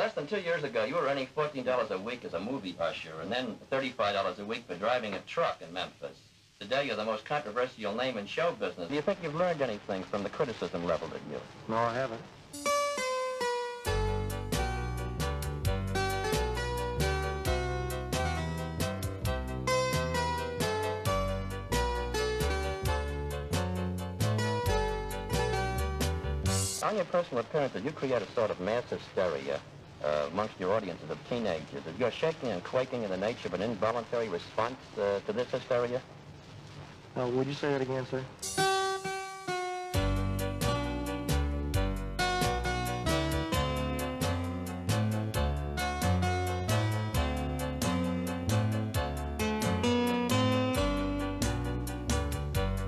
less than 2 years ago, you were earning $14 a week as a movie usher, and then $35 a week for driving a truck in Memphis. Today, you're the most controversial name in show business. Do you think you've learned anything from the criticism leveled at you? No, I haven't. On your personal appearances, you create a sort of mass hysteria amongst your audiences of teenagers. Is your shaking and quaking in the nature of an involuntary response to this hysteria? Would you say that again, sir?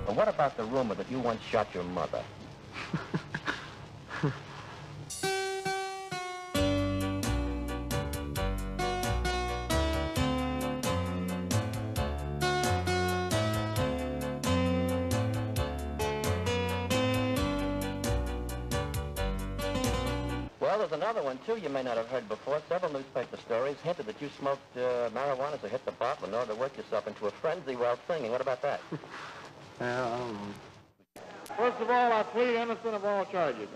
Well, what about the rumor that you once shot your mother? Well, there's another one, too, you may not have heard before. Several newspaper stories hinted that you smoked marijuana to hit the bottle in order to work yourself into a frenzy while singing. What about that? I don't know. First of all, I plead innocent of all charges.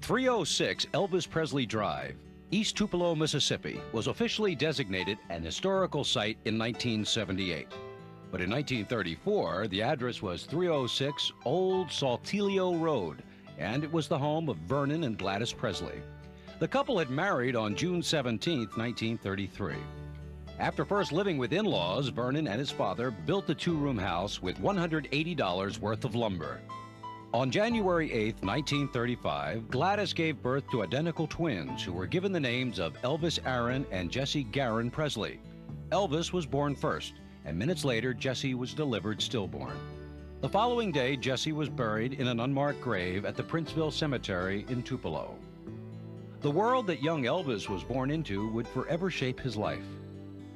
.306 Elvis Presley Drive, East Tupelo, Mississippi, was officially designated an historical site in 1978. But in 1934, the address was 306 Old Saltillo Road, and it was the home of Vernon and Gladys Presley. The couple had married on June 17, 1933. After first living with in-laws, Vernon and his father built the two-room house with $180 worth of lumber. On January 8, 1935, Gladys gave birth to identical twins who were given the names of Elvis Aaron and Jesse Garin Presley. Elvis was born first, and minutes later, Jesse was delivered stillborn. The following day, Jesse was buried in an unmarked grave at the Princeville Cemetery in Tupelo. The world that young Elvis was born into would forever shape his life.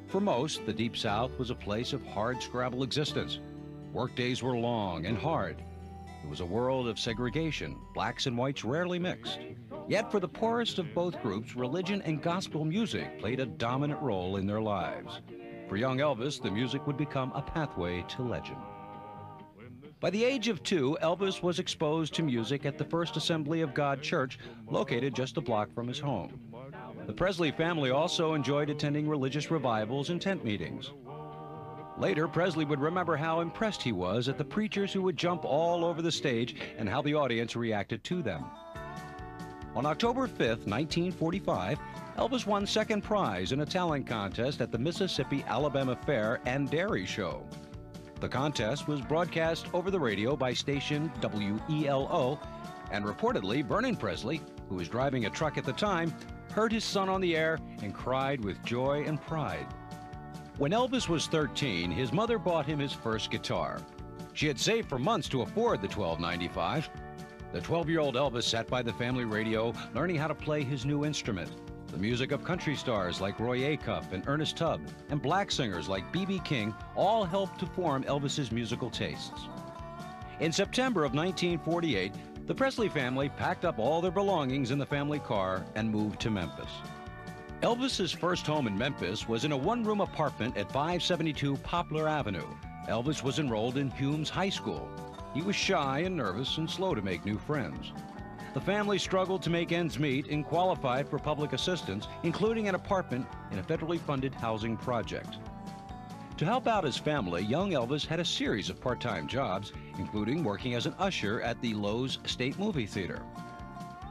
For most, the Deep South was a place of hard-scrabble existence. Workdays were long and hard. It was a world of segregation, blacks and whites rarely mixed. Yet for the poorest of both groups, religion and gospel music played a dominant role in their lives. For young Elvis, the music would become a pathway to legend. By the age of 2, Elvis was exposed to music at the First Assembly of God Church, located just a block from his home. The Presley family also enjoyed attending religious revivals and tent meetings. Later, Presley would remember how impressed he was at the preachers who would jump all over the stage and how the audience reacted to them. On October 5, 1945, Elvis won second prize in a talent contest at the Mississippi-Alabama Fair and Dairy Show. The contest was broadcast over the radio by station WELO, and reportedly, Vernon Presley, who was driving a truck at the time, heard his son on the air and cried with joy and pride. When Elvis was 13, his mother bought him his first guitar. She had saved for months to afford the $12.95. The 12-year-old Elvis sat by the family radio, learning how to play his new instrument. The music of country stars like Roy Acuff and Ernest Tubb, and black singers like B.B. King all helped to form Elvis's musical tastes. In September of 1948, the Presley family packed up all their belongings in the family car and moved to Memphis. Elvis's first home in Memphis was in a one-room apartment at 572 Poplar Avenue. Elvis was enrolled in Humes High School. He was shy and nervous and slow to make new friends. The family struggled to make ends meet and qualified for public assistance, including an apartment in a federally funded housing project. To help out his family, young Elvis had a series of part-time jobs, including working as an usher at the Lowe's State Movie Theater.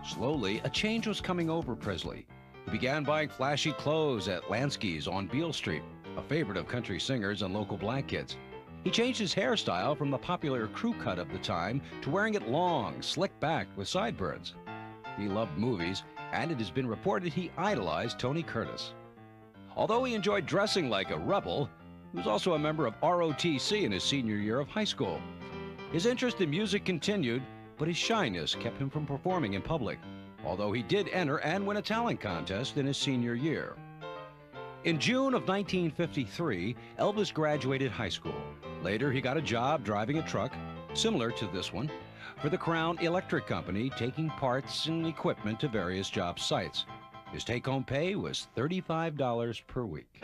Slowly, a change was coming over Presley. He began buying flashy clothes at Lansky's on Beale Street, a favorite of country singers and local black kids. He changed his hairstyle from the popular crew cut of the time to wearing it long, slicked back with sideburns. He loved movies, and it has been reported he idolized Tony Curtis. Although he enjoyed dressing like a rebel, he was also a member of ROTC in his senior year of high school. His interest in music continued, but his shyness kept him from performing in public, although he did enter and win a talent contest in his senior year. In June of 1953, Elvis graduated high school. Later, he got a job driving a truck, similar to this one, for the Crown Electric Company, taking parts and equipment to various job sites. His take-home pay was $35 per week.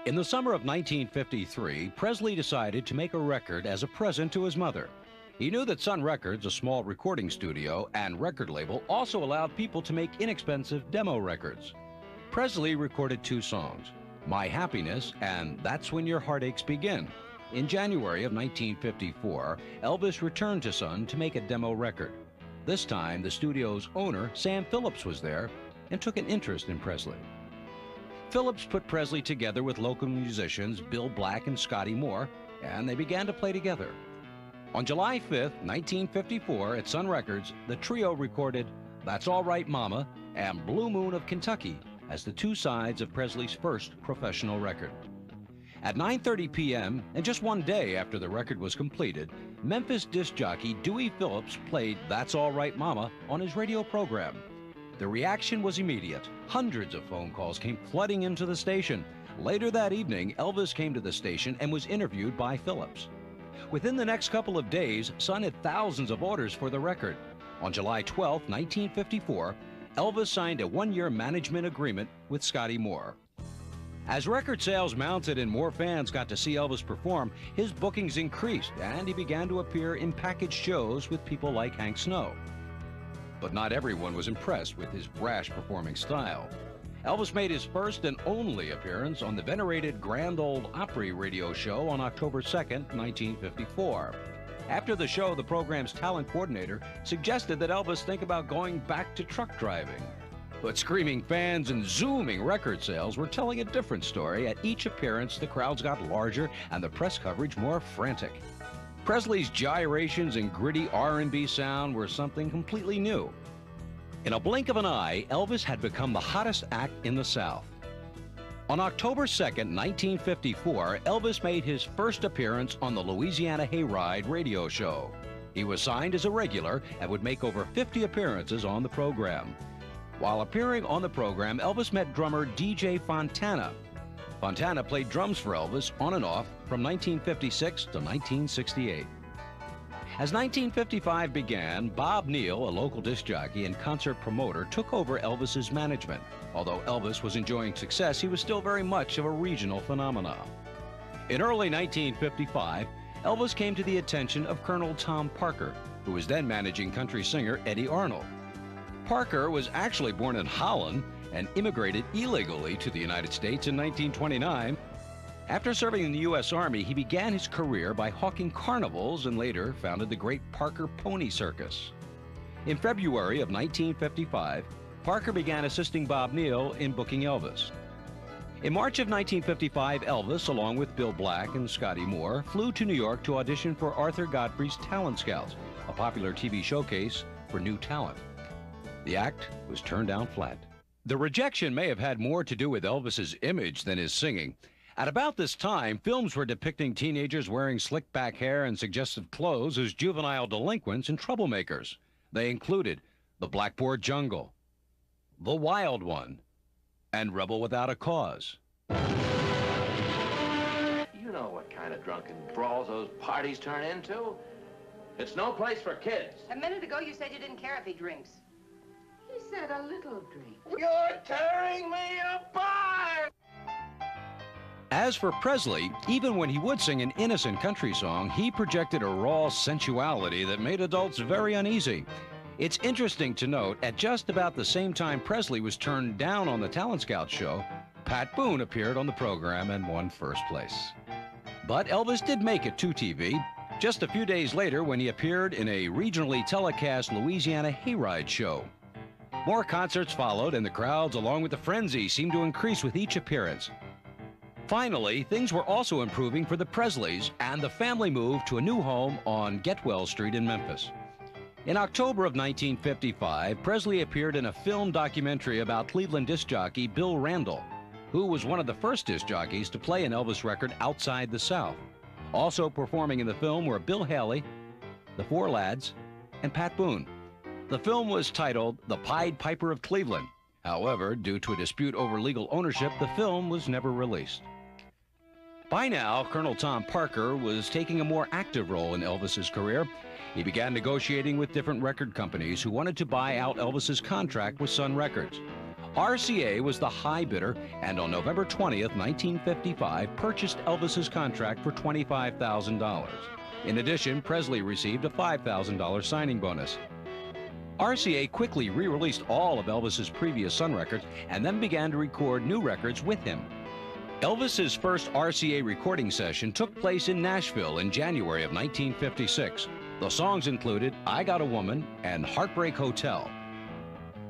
In the summer of 1953, Presley decided to make a record as a present to his mother. He knew that Sun Records, a small recording studio and record label, also allowed people to make inexpensive demo records. Presley recorded 2 songs, My Happiness and That's When Your Heartaches Begin. In January of 1954, Elvis returned to Sun to make a demo record. This time, the studio's owner, Sam Phillips, was there and took an interest in Presley. Phillips put Presley together with local musicians Bill Black and Scotty Moore, and they began to play together. On July 5th, 1954, at Sun Records, the trio recorded That's All Right Mama and Blue Moon of Kentucky as the 2 sides of Presley's first professional record. At 9:30 p.m., and just one day after the record was completed, Memphis disc jockey Dewey Phillips played That's All Right Mama on his radio program. The reaction was immediate. Hundreds of phone calls came flooding into the station. Later that evening, Elvis came to the station and was interviewed by Phillips. Within the next couple of days, Sun had thousands of orders for the record. On July 12, 1954, Elvis signed a 1-year management agreement with Scotty Moore. As record sales mounted and more fans got to see Elvis perform, his bookings increased and he began to appear in packaged shows with people like Hank Snow. But not everyone was impressed with his brash performing style. Elvis made his first and only appearance on the venerated Grand Ole Opry radio show on October 2nd, 1954. After the show, the program's talent coordinator suggested that Elvis think about going back to truck driving. But screaming fans and zooming record sales were telling a different story. At each appearance, the crowds got larger and the press coverage more frantic. Presley's gyrations and gritty R&B sound were something completely new. In a blink of an eye, Elvis had become the hottest act in the South. On October 2nd, 1954, Elvis made his first appearance on the Louisiana Hayride radio show. He was signed as a regular and would make over 50 appearances on the program. While appearing on the program, Elvis met drummer DJ Fontana. Fontana played drums for Elvis on and off from 1956 to 1968. As 1955 began, Bob Neal, a local disc jockey and concert promoter, took over Elvis's management. Although Elvis was enjoying success, he was still very much of a regional phenomenon. In early 1955, Elvis came to the attention of Colonel Tom Parker, who was then managing country singer Eddie Arnold. Parker was actually born in Holland and immigrated illegally to the United States in 1929. After serving in the U.S. Army, he began his career by hawking carnivals and later founded the Great Parker Pony Circus. In February of 1955, Parker began assisting Bob Neal in booking Elvis. In March of 1955, Elvis, along with Bill Black and Scotty Moore, flew to New York to audition for Arthur Godfrey's Talent Scouts, a popular TV showcase for new talent. The act was turned down flat. The rejection may have had more to do with Elvis's image than his singing. At about this time, films were depicting teenagers wearing slick back hair and suggestive clothes as juvenile delinquents and troublemakers. They included The Blackboard Jungle, The Wild One, and Rebel Without a Cause. You know what kind of drunken brawls those parties turn into. It's no place for kids. A minute ago, you said you didn't care if he drinks. He said a little drink. You're tearing me apart! As for Presley, even when he would sing an innocent country song, he projected a raw sensuality that made adults very uneasy. It's interesting to note, at just about the same time Presley was turned down on the Talent Scout show, Pat Boone appeared on the program and won first place. But Elvis did make it to TV, just a few days later when he appeared in a regionally telecast Louisiana Hayride show. More concerts followed, and the crowds, along with the frenzy, seemed to increase with each appearance. Finally, things were also improving for the Presleys, and the family moved to a new home on Getwell Street in Memphis. In October of 1955, Presley appeared in a film documentary about Cleveland disc jockey Bill Randall, who was one of the first disc jockeys to play an Elvis record outside the South. Also performing in the film were Bill Haley, the Four Lads, and Pat Boone. The film was titled The Pied Piper of Cleveland, However, due to a dispute over legal ownership, the film was never released. By now, Colonel Tom Parker was taking a more active role in Elvis's career. He began negotiating with different record companies who wanted to buy out Elvis's contract with Sun Records. RCA was the high bidder, and on November 20th, 1955, purchased Elvis's contract for $25,000. In addition, Presley received a $5,000 signing bonus. RCA quickly re-released all of Elvis's previous Sun records and then began to record new records with him. Elvis's first RCA recording session took place in Nashville in January of 1956. The songs included I Got a Woman and Heartbreak Hotel.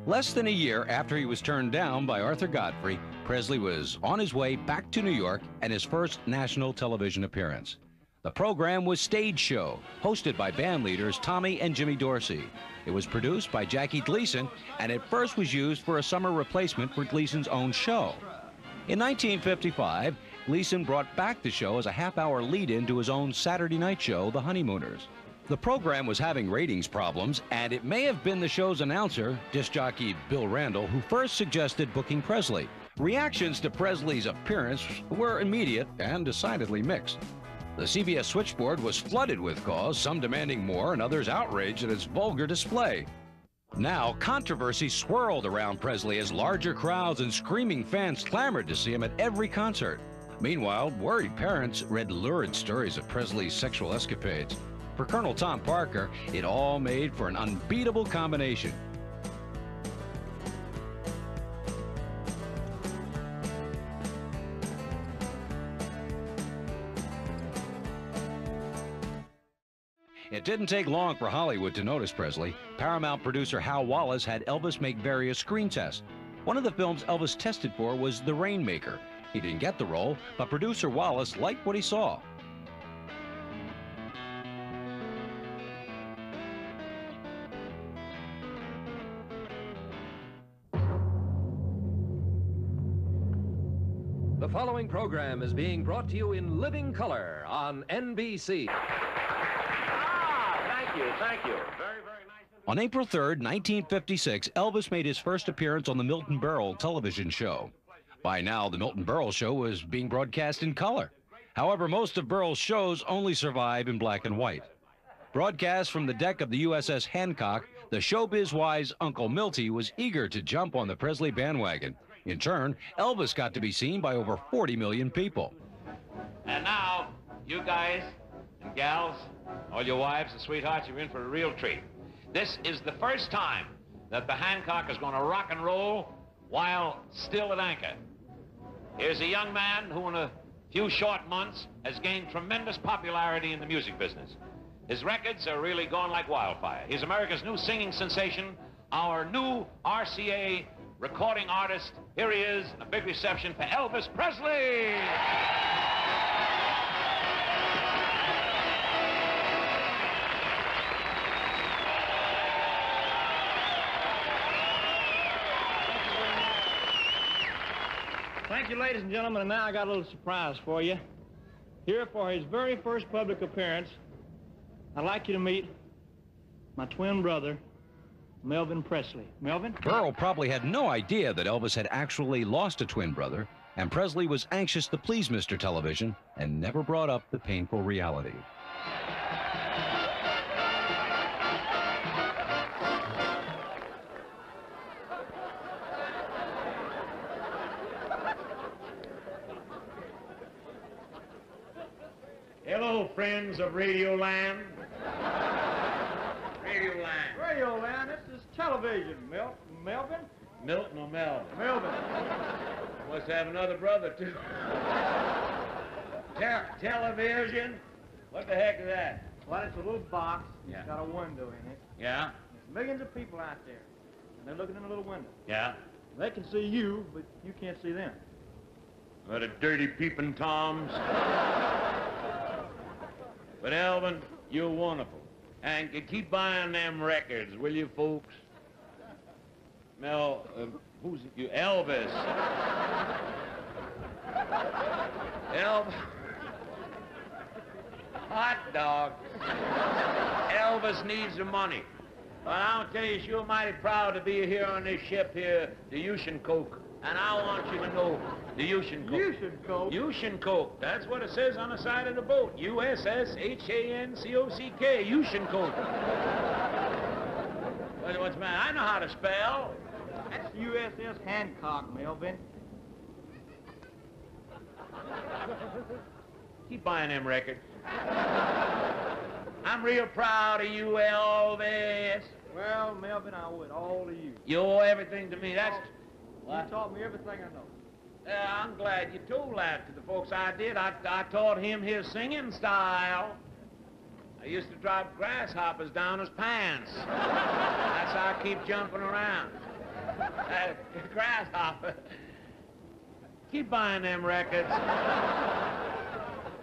Less than a year after he was turned down by Arthur Godfrey, Presley was on his way back to New York and his first national television appearance. The program was Stage Show, hosted by band leaders Tommy and Jimmy Dorsey. It was produced by Jackie Gleason, and at first was used for a summer replacement for Gleason's own show. In 1955, Gleason brought back the show as a half-hour lead-in to his own Saturday night show, The Honeymooners. The program was having ratings problems, and it may have been the show's announcer, disc jockey Bill Randall, who first suggested booking Presley. Reactions to Presley's appearance were immediate and decidedly mixed. The CBS switchboard was flooded with calls, some demanding more and others outraged at its vulgar display. Now, controversy swirled around Presley as larger crowds and screaming fans clamored to see him at every concert. Meanwhile, worried parents read lurid stories of Presley's sexual escapades. For Colonel Tom Parker, it all made for an unbeatable combination. It didn't take long for Hollywood to notice Presley. Paramount producer Hal Wallace had Elvis make various screen tests. One of the films Elvis tested for was The Rainmaker. He didn't get the role, but producer Wallace liked what he saw. The following program is being brought to you in living color on NBC. Thank you. Very, very nice. On April 3rd, 1956, Elvis made his first appearance on the Milton Berle television show. By now, the Milton Berle show was being broadcast in color. However, most of Berle's shows only survive in black and white. Broadcast from the deck of the USS Hancock, the showbiz-wise Uncle Milty was eager to jump on the Presley bandwagon. In turn, Elvis got to be seen by over 40 million people. And now, you guys and gals, all your wives and sweethearts, you're in for a real treat. This is the first time that the Hancock is going to rock and roll while still at anchor. Here's a young man who in a few short months has gained tremendous popularity in the music business. His records are really going like wildfire. He's America's new singing sensation, our new RCA recording artist. Here he is, a big reception for Elvis Presley. Thank you, ladies and gentlemen, and now I got a little surprise for you. Here for his very first public appearance, I'd like you to meet my twin brother, Melvin Presley. Melvin? Berle probably had no idea that Elvis had actually lost a twin brother, and Presley was anxious to please Mr. Television and never brought up the painful reality. Hello, friends of Radio Land. Radio Land. Radio Land, this is television. Melvin? Milton or Melvin? Melvin. Must have another brother, too. Television? What the heck is that? Well, it's a little box. Yeah. It's got a window in it. Yeah? There's millions of people out there, and they're looking in a little window. Yeah? They can see you, but you can't see them. What a dirty peeping Toms. But Elvin, you're wonderful. And keep buying them records, will you, folks? Mel, who's you? Elvis. Hot dog. Elvis needs the money. Well, I want to tell you, you're mighty proud to be here on this ship here, the Coke. And I want you to know the Coke. Coke. That's what it says on the side of the boat. USSHANCOCK. Coke. What's the matter? I know how to spell. That's USS Hancock, Melvin. Keep buying them records. I'm real proud of you, Elvis. Well, Melvin, I owe it all to you. You owe everything to me. That's... You taught me everything I know. I'm glad you told that to the folks I did. I taught him his singing style. I used to drop grasshoppers down his pants. That's how I keep jumping around. Grasshopper. Keep buying them records.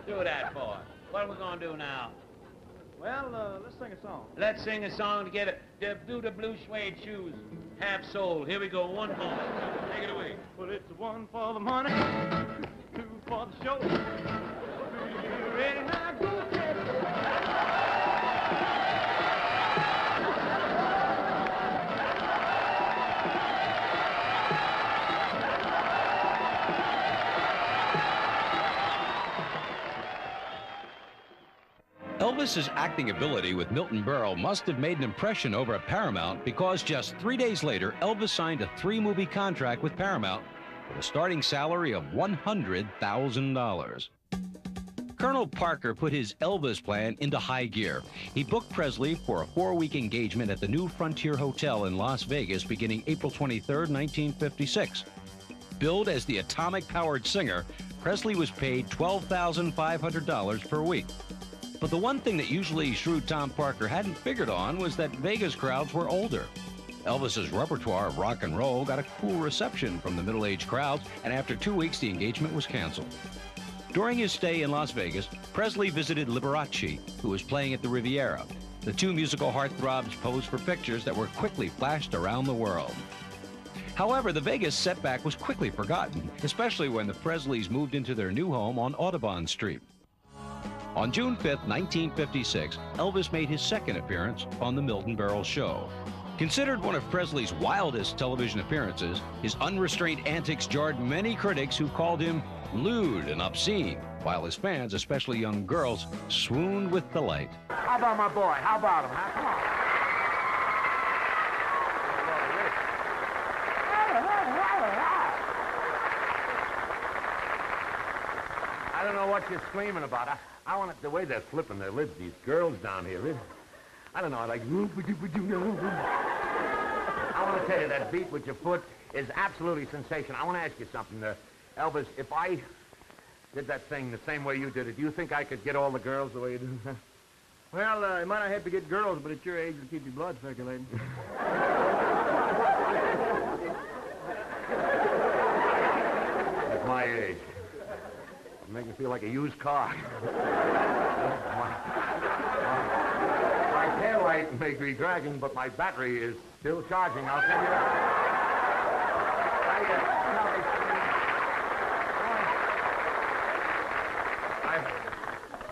Do that for us. What are we going to do now? Well, let's sing a song. Let's sing a song to get it. Do the blue suede shoes. Have soul. Here we go. One more. Take it away. Well, it's one for the money, two for the show. Three, ready now, go get it. Elvis's acting ability with Milton Berle must have made an impression over at Paramount, because just 3 days later, Elvis signed a 3-movie contract with Paramount with a starting salary of $100,000. Colonel Parker put his Elvis plan into high gear. He booked Presley for a 4-week engagement at the New Frontier Hotel in Las Vegas beginning April 23, 1956. Billed as the atomic-powered singer, Presley was paid $12,500 per week. But the one thing that usually shrewd Tom Parker hadn't figured on was that Vegas crowds were older. Elvis's repertoire of rock and roll got a cool reception from the middle-aged crowds, and after 2 weeks, the engagement was canceled. During his stay in Las Vegas, Presley visited Liberace, who was playing at the Riviera. The two musical heartthrobs posed for pictures that were quickly flashed around the world. However, the Vegas setback was quickly forgotten, especially when the Presleys moved into their new home on Audubon Street. On June 5, 1956, Elvis made his second appearance on The Milton Berle Show. Considered one of Presley's wildest television appearances, his unrestrained antics jarred many critics who called him lewd and obscene, while his fans, especially young girls, swooned with delight. How about my boy? How about him, huh? Come on. I don't know what you're screaming about. I want it the way they're flipping their lips, these girls down here. I don't know, I like... I want to tell you, that beat with your foot is absolutely sensational. I want to ask you something, Elvis. If I did that thing the same way you did it, do you think I could get all the girls the way you do? Well, you might not have to get girls, but at your age, it'll keep your blood circulating. At my age. Make me feel like a used car. My tail light may be dragging, but my battery is still charging. I'll tell you that.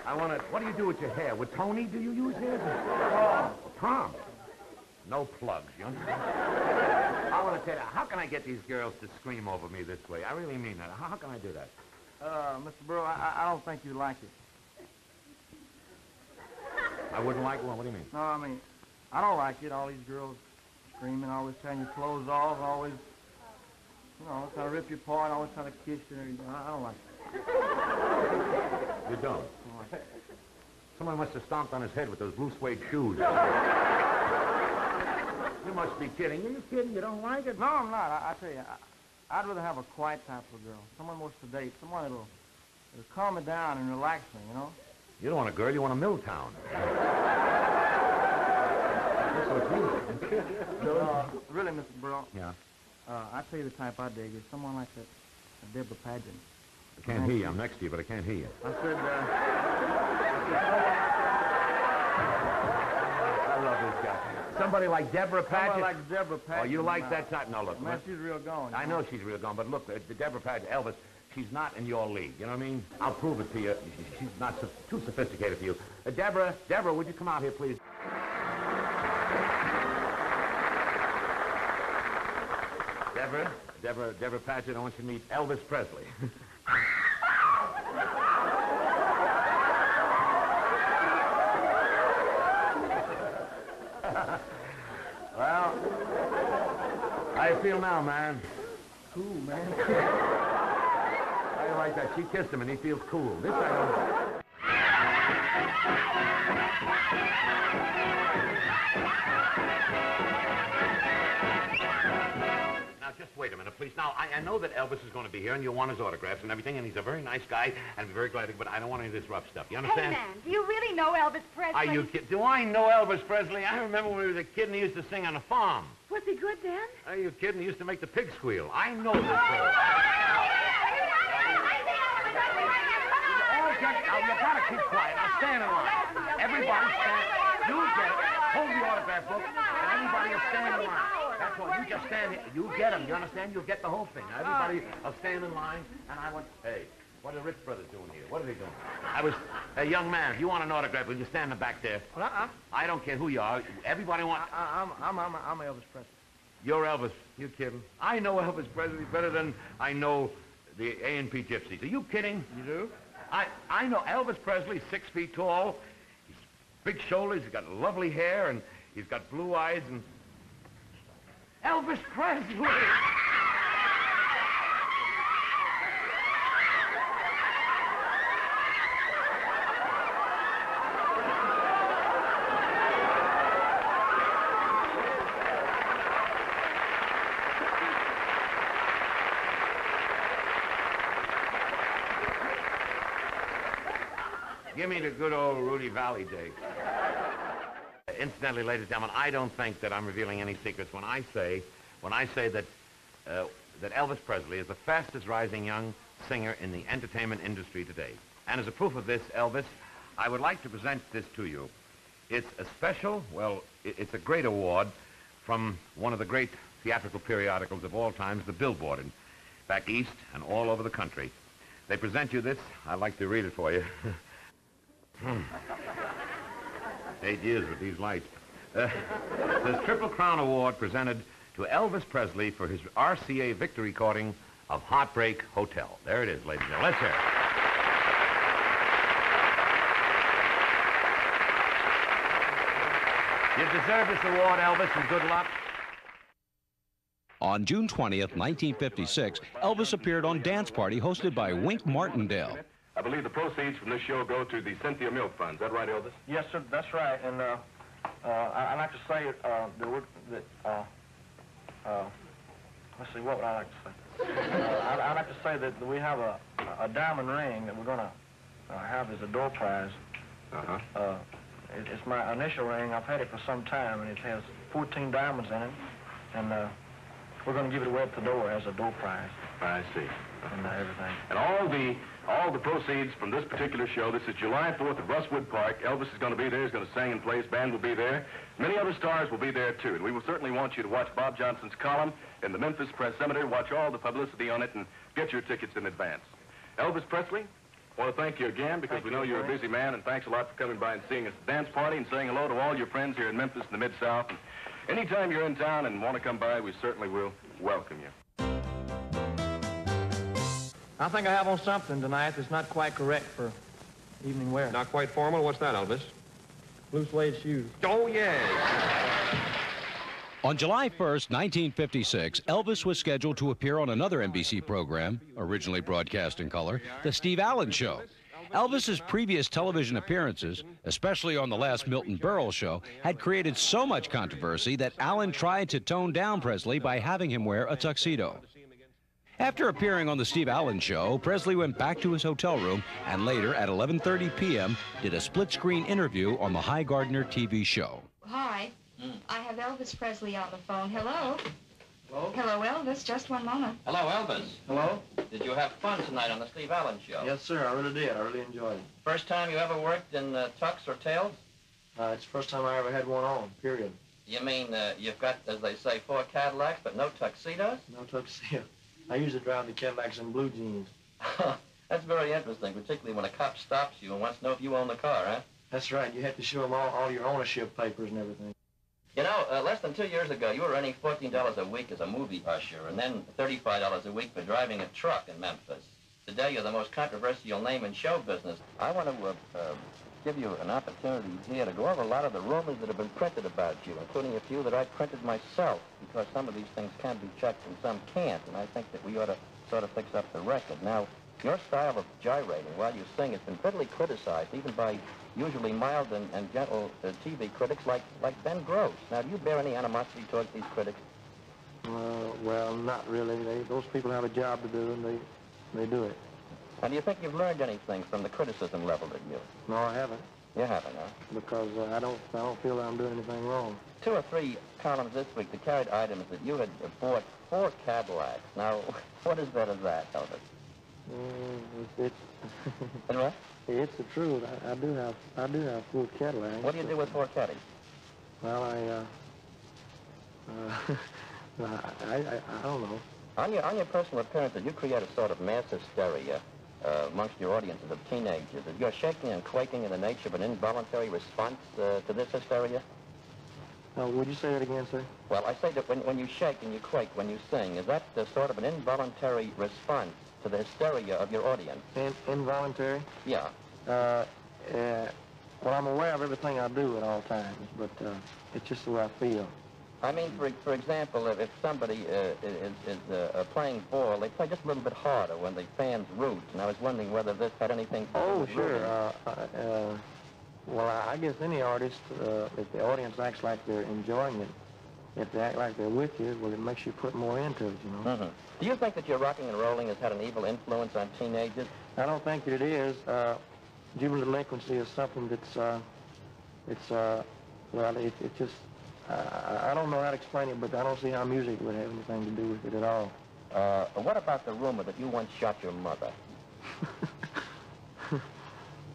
I want to... What do you do with your hair? With Tony, do you use his? Tom. No plugs, you understand? I want to tell you, how can I get these girls to scream over me this way? I really mean that. How can I do that? Mr. Burrow, I don't think you like it. I wouldn't like one? What do you mean? No, I mean, I don't like it. All these girls screaming, always tearing your clothes off, always, you know, trying to rip you apart, always trying to kiss you. I don't like it. You don't? Someone must have stomped on his head with those blue suede shoes. You must be kidding. Are you kidding? You don't like it? No, I'm not. I tell you, I'd rather have a quiet type of girl. Someone more sedate. Someone that'll calm me down and relax me, you know? You don't want a girl, you want a Milltown. Really, Mr. Burrow. Yeah? I tell you the type I dig is someone like that Deborah Paget. I can't hear you. I'm next to you, but I can't hear you. I said, I love this guy. Somebody like Deborah Paget? Someone like Deborah Paget. Oh, you like that type? No, look. Man, she's real going. I know she's real going, but look, the Deborah Paget, Elvis, she's not in your league. You know what I mean? I'll prove it to you. She's not too sophisticated for you. Deborah, would you come out here, please? Deborah Patchett, I want you to meet Elvis Presley. Well, how you feel now, man? Cool, man. How you like that? She kissed him and he feels cool. This I don't... Now, just wait a minute, please. Now, I know that Elvis is going to be here and you'll want his autographs and everything, and he's a very nice guy, and I'm very glad to, but I don't want any of this rough stuff. You understand? Hey, man, do you really know Elvis Presley? Are you kidding? Do I know Elvis Presley? I remember when he was a kid and he used to sing on a farm. Was he good then? Are you kidding? He used to make the pig squeal. I know this fellow. Now, you gotta keep quiet. Now, stand in line. Everybody stand. You get it. Hold the autograph book, and everybody will stand in line. That's all. You just stand here. You get them. You understand? You'll get the whole thing. Now, everybody will stand in line, and I want... Hey, what are the Rich brothers doing here? What are they doing? Hey, young man, if you want an autograph, will you stand in the back there? Well, I don't care who you are. Everybody wants... I'm Elvis Presley. You're Elvis. You kidding? I know Elvis Presley better than I know the A&P Gypsies. Are you kidding? You do? I know Elvis Presley, 6 feet tall. He's big shoulders. He's got lovely hair, and he's got blue eyes, and... Elvis Presley! Give me the good old Rudy Valley days. Incidentally, ladies and gentlemen, I don't think that I'm revealing any secrets when I say that that Elvis Presley is the fastest rising young singer in the entertainment industry today. And as a proof of this, Elvis, I would like to present this to you. It's a special, well, it's a great award from one of the great theatrical periodicals of all times, the Billboard, and back east and all over the country. They present you this. I'd like to read it for you. 8 years with these lights. This Triple Crown Award presented to Elvis Presley for his RCA victory recording of Heartbreak Hotel. There it is, ladies and gentlemen. Let's hear it. You deserve this award, Elvis, and good luck. On June 20th, 1956, Elvis appeared on Dance Party hosted by Wink Martindale. I believe the proceeds from this show go to the Cynthia Milk Fund. Is that right, Elvis? Yes, sir, that's right. And I'd like to say let's see, what would I like to say? I'd like to say that we have a diamond ring that we're going to have as a door prize. It's my initial ring. I've had it for some time, and it has 14 diamonds in it. And we're going to give it away at the door as a door prize. I see. And everything. And all the proceeds from this particular show, this is July 4th at Rustwood Park. Elvis is going to be there. He's going to sing and play. His band will be there. Many other stars will be there, too. And we will certainly want you to watch Bob Johnson's column in the Memphis Press Cemetery, watch all the publicity on it, and get your tickets in advance. Elvis Presley, I want to thank you again because we know you're a busy man, and thanks a lot for coming by and seeing us at the dance party and saying hello to all your friends here in Memphis and the Mid-South. And anytime you're in town and want to come by, we certainly will welcome you. I think I have on something tonight that's not quite correct for evening wear. Not quite formal? What's that, Elvis? Blue suede shoes. Oh, yes. On July 1st, 1956, Elvis was scheduled to appear on another NBC program, originally broadcast in color, The Steve Allen Show. Elvis's previous television appearances, especially on the last Milton Berle show, had created so much controversy that Allen tried to tone down Presley by having him wear a tuxedo. After appearing on The Steve Allen Show, Presley went back to his hotel room and later, at 11:30 p.m., did a split-screen interview on the High Gardner TV show. Hi. I have Elvis Presley on the phone. Hello? Hello? Hello, Elvis. Just one moment. Hello, Elvis. Hello? Did you have fun tonight on the Steve Allen Show? Yes, sir, I really did. I really enjoyed it. First time you ever worked in tux or tails? It's the first time I ever had one on, period. You mean you've got, as they say, 4 Cadillacs, but no tuxedos? No tuxedo. I usually drive the Cadillacs in blue jeans. That's very interesting, particularly when a cop stops you and wants to know if you own the car, huh? That's right. You have to show them all your ownership papers and everything. You know, less than 2 years ago, you were earning $14 a week as a movie usher, and then $35 a week for driving a truck in Memphis. Today, you're the most controversial name in show business. I want to give you an opportunity here to go over a lot of the rumors that have been printed about you, including a few that I printed myself, because some of these things can be checked and some can't, and I think that we ought to sort of fix up the record. Now, your style of gyrating while you sing has been bitterly criticized, even by usually mild and gentle TV critics like Ben Gross. Now, do you bear any animosity towards these critics? Well, not really. Those people have a job to do, and they do it. And do you think you've learned anything from the criticism leveled at you? No, I haven't. You haven't, huh? Because I don't feel that I'm doing anything wrong. 2 or 3 columns this week that carried items that you had bought 4 Cadillacs. Now, what is better than that, Elvis? It's what? It's the truth. I do have 4 Cadillacs. What do you do with 4 Caddies? Well, I don't know. On your personal appearances, you create a sort of mass hysteria amongst your audiences of teenagers. Is your shaking and quaking in the nature of an involuntary response to this hysteria? Would you say that again, sir? Well, I say that when you shake and you quake when you sing, is that sort of an involuntary response to the hysteria of your audience? Involuntary? Yeah. Well, I'm aware of everything I do at all times, but it's just the way I feel. I mean, for example, if somebody is playing ball, they play just a little bit harder when the fans root, and I was wondering whether this had anything to do with sure. Well, I guess any artist, if the audience acts like they're enjoying it, if they act like they're with you, well, it makes you put more into it, you know. Mm-hmm. Do you think that your rocking and rolling has had an evil influence on teenagers? I don't think that it is. Juvenile delinquency is something that's, well, it just, I don't know how to explain it, but I don't see how music would have anything to do with it at all. What about the rumor that you once shot your mother?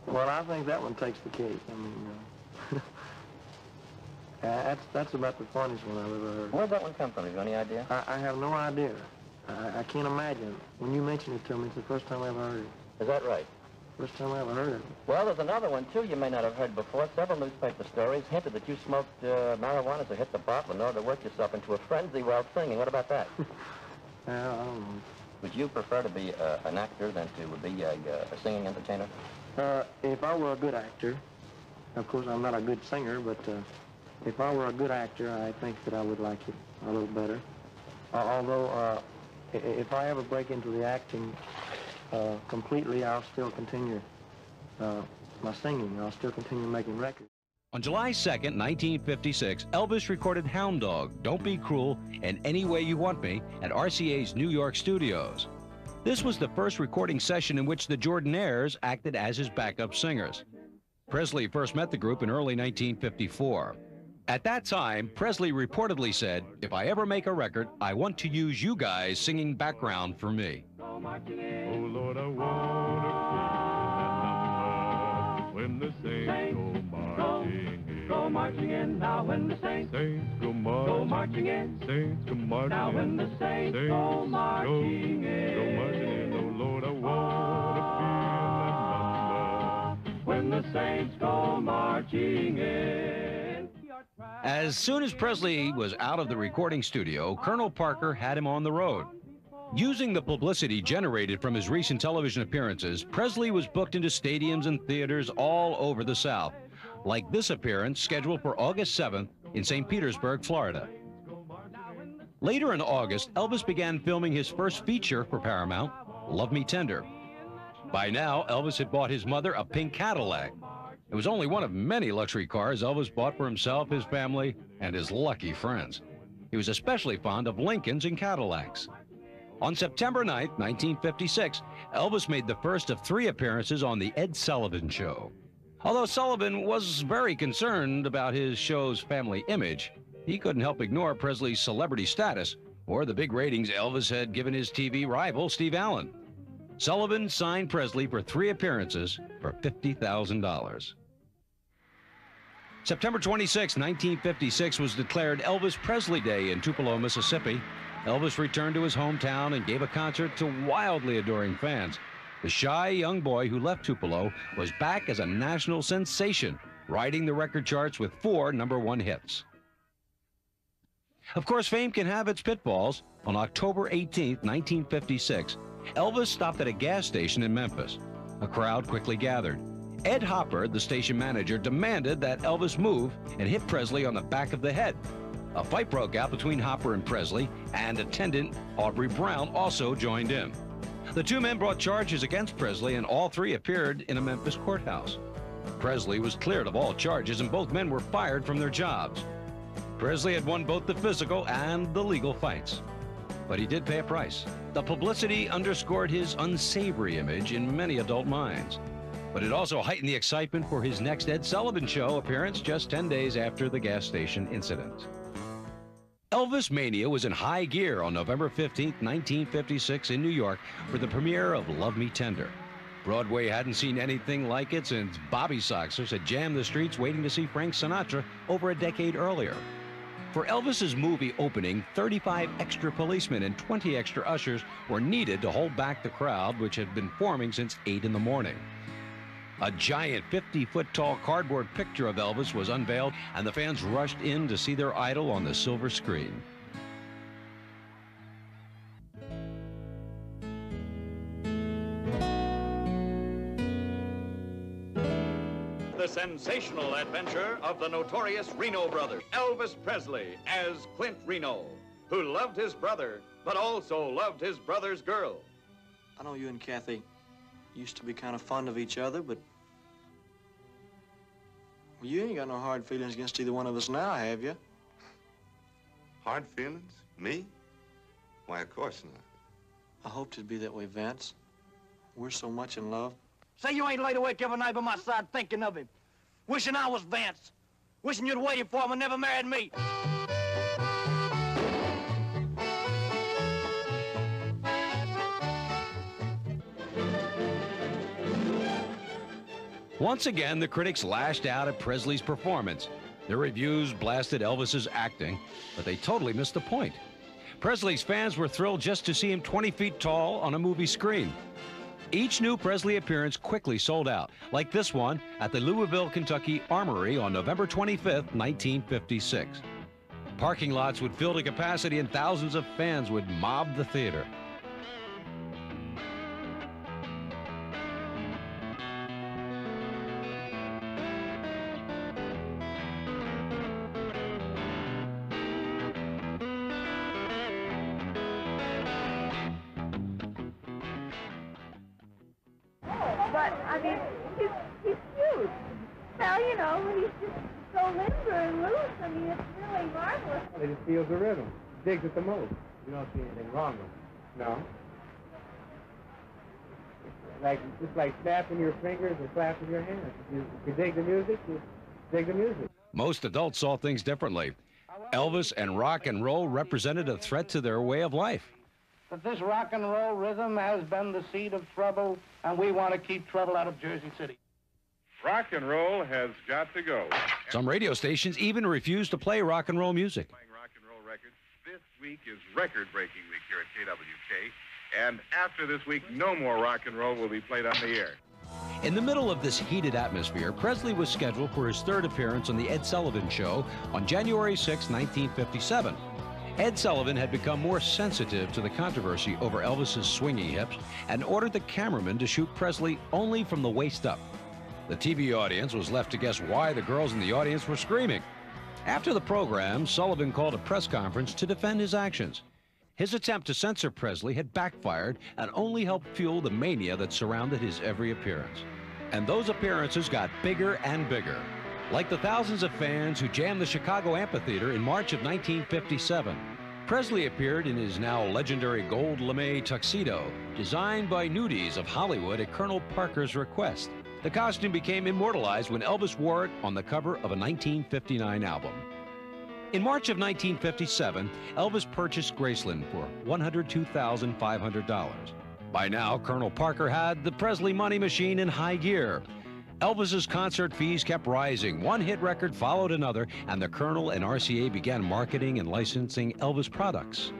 Well, I think that one takes the cake. I mean, that's about the funniest one I've ever heard. Where'd that one come from? Have you any idea? I have no idea. I can't imagine. When you mentioned it to me, it's the first time I ever heard it. Is that right? First time I ever heard it. Well, there's another one, too, you may not have heard before. Several newspaper stories hinted that you smoked marijuana to hit the bottle in order to work yourself into a frenzy while singing. What about that? I don't know. Would you prefer to be an actor than to be a singing entertainer? If I were a good actor, of course I'm not a good singer, but if I were a good actor, I think that I would like it a little better. Although, if I ever break into the acting completely, I'll still continue my singing. I'll still continue making records. On July 2nd, 1956, Elvis recorded Hound Dog, Don't Be Cruel, and Any Way You Want Me at RCA's New York studios. This was the first recording session in which the Jordanaires acted as his backup singers. Presley first met the group in early 1954. At that time, Presley reportedly said, "If I ever make a record, I want to use you guys singing background for me." Oh, Lord, I want to feel that number when the saints go marching in. Now when the saints go marching in. Saints go marching in. Now when the saints go marching in. Oh, Lord, I want to feel that number when the saints go marching in. As soon as Presley was out of the recording studio, Colonel Parker had him on the road. Using the publicity generated from his recent television appearances, Presley was booked into stadiums and theaters all over the South, like this appearance scheduled for August 7th in St. Petersburg, Florida. Later in August, Elvis began filming his first feature for Paramount, Love Me Tender. By now, Elvis had bought his mother a pink Cadillac. It was only one of many luxury cars Elvis bought for himself, his family, and his lucky friends. He was especially fond of Lincolns and Cadillacs. On September 9th, 1956, Elvis made the first of 3 appearances on The Ed Sullivan Show. Although Sullivan was very concerned about his show's family image, he couldn't help ignore Presley's celebrity status or the big ratings Elvis had given his TV rival, Steve Allen. Sullivan signed Presley for 3 appearances for $50,000. September 26, 1956 was declared Elvis Presley Day in Tupelo, Mississippi. Elvis returned to his hometown and gave a concert to wildly adoring fans. The shy young boy who left Tupelo was back as a national sensation, riding the record charts with 4 #1 hits. Of course, fame can have its pitfalls. On October 18, 1956, Elvis stopped at a gas station in Memphis. A crowd quickly gathered. Ed Hopper, the station manager, demanded that Elvis move and hit Presley on the back of the head. A fight broke out between Hopper and Presley, and attendant Aubrey Brown also joined in. The two men brought charges against Presley, and all three appeared in a Memphis courthouse. Presley was cleared of all charges, and both men were fired from their jobs. Presley had won both the physical and the legal fights. But he did pay a price. The publicity underscored his unsavory image in many adult minds. But it also heightened the excitement for his next Ed Sullivan Show appearance just 10 days after the gas station incident. Elvis Mania was in high gear on November 15, 1956 in New York for the premiere of Love Me Tender. Broadway hadn't seen anything like it since Bobby Soxers had jammed the streets waiting to see Frank Sinatra over a decade earlier. For Elvis's movie opening, 35 extra policemen and 20 extra ushers were needed to hold back the crowd, which had been forming since 8 in the morning. A giant 50-foot-tall cardboard picture of Elvis was unveiled, and the fans rushed in to see their idol on the silver screen. The sensational adventure of the notorious Reno brothers, Elvis Presley as Clint Reno, who loved his brother, but also loved his brother's girl. I know you and Kathy used to be kind of fond of each other, but well, you ain't got no hard feelings against either one of us now, have you? Hard feelings? Me? Why, of course not. I hoped it'd be that way, Vance. We're so much in love. Say you ain't laid awake every night by my side thinking of him. Wishing I was Vance. Wishing you'd waited for him and never married me. Once again, the critics lashed out at Presley's performance. Their reviews blasted Elvis's acting, but they totally missed the point. Presley's fans were thrilled just to see him 20 feet tall on a movie screen. Each new Presley appearance quickly sold out, like this one at the Louisville, Kentucky Armory on November 25th, 1956. Parking lots would fill to capacity and thousands of fans would mob the theater. But, I mean, he's cute. Well, you know, he's just so limber and loose. I mean, it's really marvelous. He just feels the rhythm. Digs it the most. You don't see anything wrong with it. No. Just like snapping your fingers or clapping your hands. If you dig the music, you dig the music. Most adults saw things differently. Elvis and rock and roll represented a threat to their way of life. But this rock and roll rhythm has been the seed of trouble, and we want to keep trouble out of Jersey City. Rock and roll has got to go. Some radio stations even refuse to play rock and roll music. Playing rock and roll records. This week is record-breaking week here at KWK, and after this week, no more rock and roll will be played on the air. In the middle of this heated atmosphere, Presley was scheduled for his third appearance on The Ed Sullivan Show on January 6, 1957. Ed Sullivan had become more sensitive to the controversy over Elvis's swinging hips and ordered the cameraman to shoot Presley only from the waist up. The TV audience was left to guess why the girls in the audience were screaming. After the program, Sullivan called a press conference to defend his actions. His attempt to censor Presley had backfired and only helped fuel the mania that surrounded his every appearance. And those appearances got bigger and bigger. Like the thousands of fans who jammed the Chicago Amphitheater in March of 1957, Presley appeared in his now legendary gold lame tuxedo, designed by nudies of Hollywood at Colonel Parker's request. The costume became immortalized when Elvis wore it on the cover of a 1959 album. In March of 1957, Elvis purchased Graceland for $102,500. By now, Colonel Parker had the Presley money machine in high gear. Elvis's concert fees kept rising. One hit record followed another, and the Colonel and RCA began marketing and licensing Elvis products.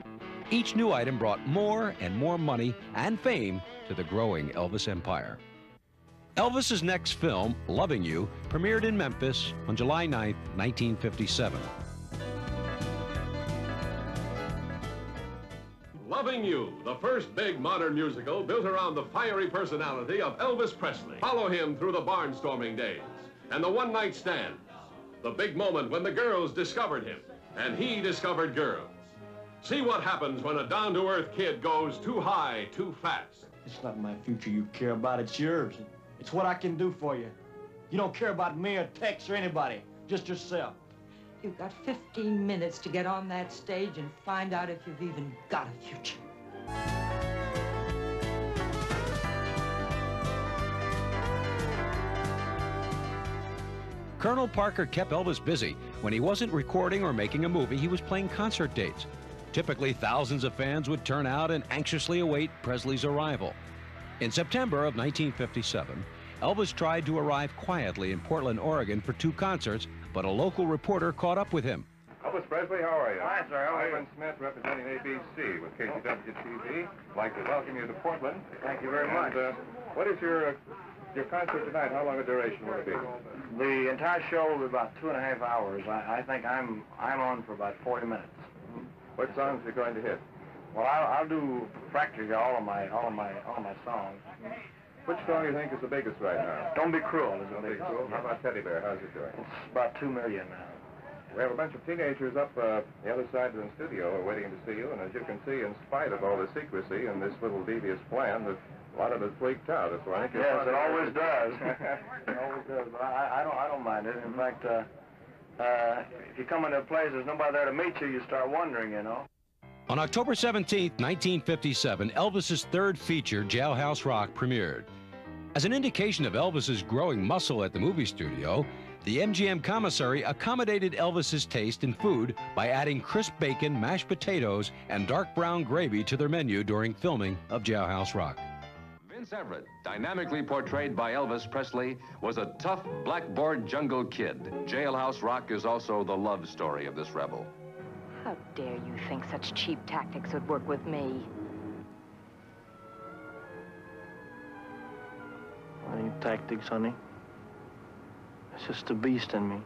Each new item brought more and more money and fame to the growing Elvis empire. Elvis's next film, Loving You, premiered in Memphis on July 9, 1957. Loving You, the first big modern musical built around the fiery personality of Elvis Presley. Follow him through the barnstorming days and the one-night stands, the big moment when the girls discovered him and he discovered girls. See what happens when a down-to-earth kid goes too high, too fast. It's not my future you care about, it's yours. It's what I can do for you. You don't care about me or Tex or anybody, just yourself. You've got 15 minutes to get on that stage and find out if you've even got a future. Colonel Parker kept Elvis busy. When he wasn't recording or making a movie, he was playing concert dates. Typically, thousands of fans would turn out and anxiously await Presley's arrival. In September of 1957, Elvis tried to arrive quietly in Portland, Oregon for 2 concerts, but a local reporter caught up with him. Elvis Presley, how are you? Hi, sir. How are you? Ivan Smith, representing ABC with KCW-TV. I'd like to welcome you to Portland. Thank you very much. What is your concert tonight? How long a duration will it be? The entire show will be about 2.5 hours. I think I'm on for about 40 minutes. What songs are you going to hit? Well, I'll do practically all of my songs. Which song do you think is the biggest right now? Don't Be Cruel is the Don't Be biggest. Cruel. How about Teddy Bear? How's it doing? It's about 2 million now. We have a bunch of teenagers up the other side of the studio waiting to see you, and as you can see, in spite of all the secrecy and this little devious plan, that a lot of it freaked out. That's why I think yes, it always does. It always does. But I don't mind it. In fact, if you come into a place, there's nobody there to meet you, you start wondering, you know. On October 17, 1957, Elvis's 3rd feature, Jailhouse Rock, premiered. As an indication of Elvis's growing muscle at the movie studio, the MGM commissary accommodated Elvis's taste in food by adding crisp bacon, mashed potatoes, and dark brown gravy to their menu during filming of Jailhouse Rock. Vince Everett, dynamically portrayed by Elvis Presley, was a tough blackboard jungle kid. Jailhouse Rock is also the love story of this rebel. How dare you think such cheap tactics would work with me? I need tactics, honey. It's just a beast in me.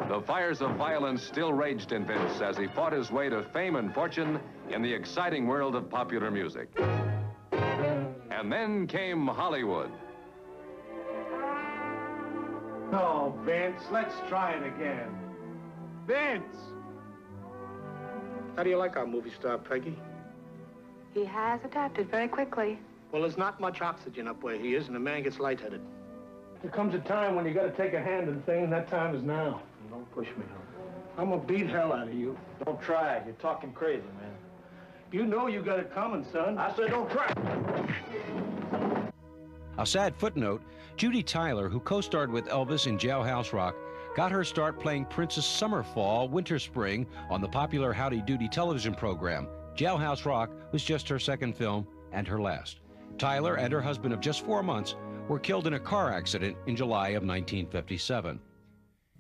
The fires of violence still raged in Vince as he fought his way to fame and fortune in the exciting world of popular music. And then came Hollywood. Oh, Vince, let's try it again. Vince! How do you like our movie star, Peggy? He has adapted very quickly. Well, there's not much oxygen up where he is, and the man gets lightheaded. There comes a time when you got to take a hand in things, and that time is now. Don't push me, I'm gonna beat hell out of you. Don't try it. You're talking crazy, man. You know you got it coming, son. I said don't try. A sad footnote, Judy Tyler, who co-starred with Elvis in Jailhouse Rock, got her start playing Princess Summerfall, Winter Spring on the popular Howdy Doody television program. Jailhouse Rock was just her 2nd film and her last. Tyler and her husband of just 4 months were killed in a car accident in July of 1957.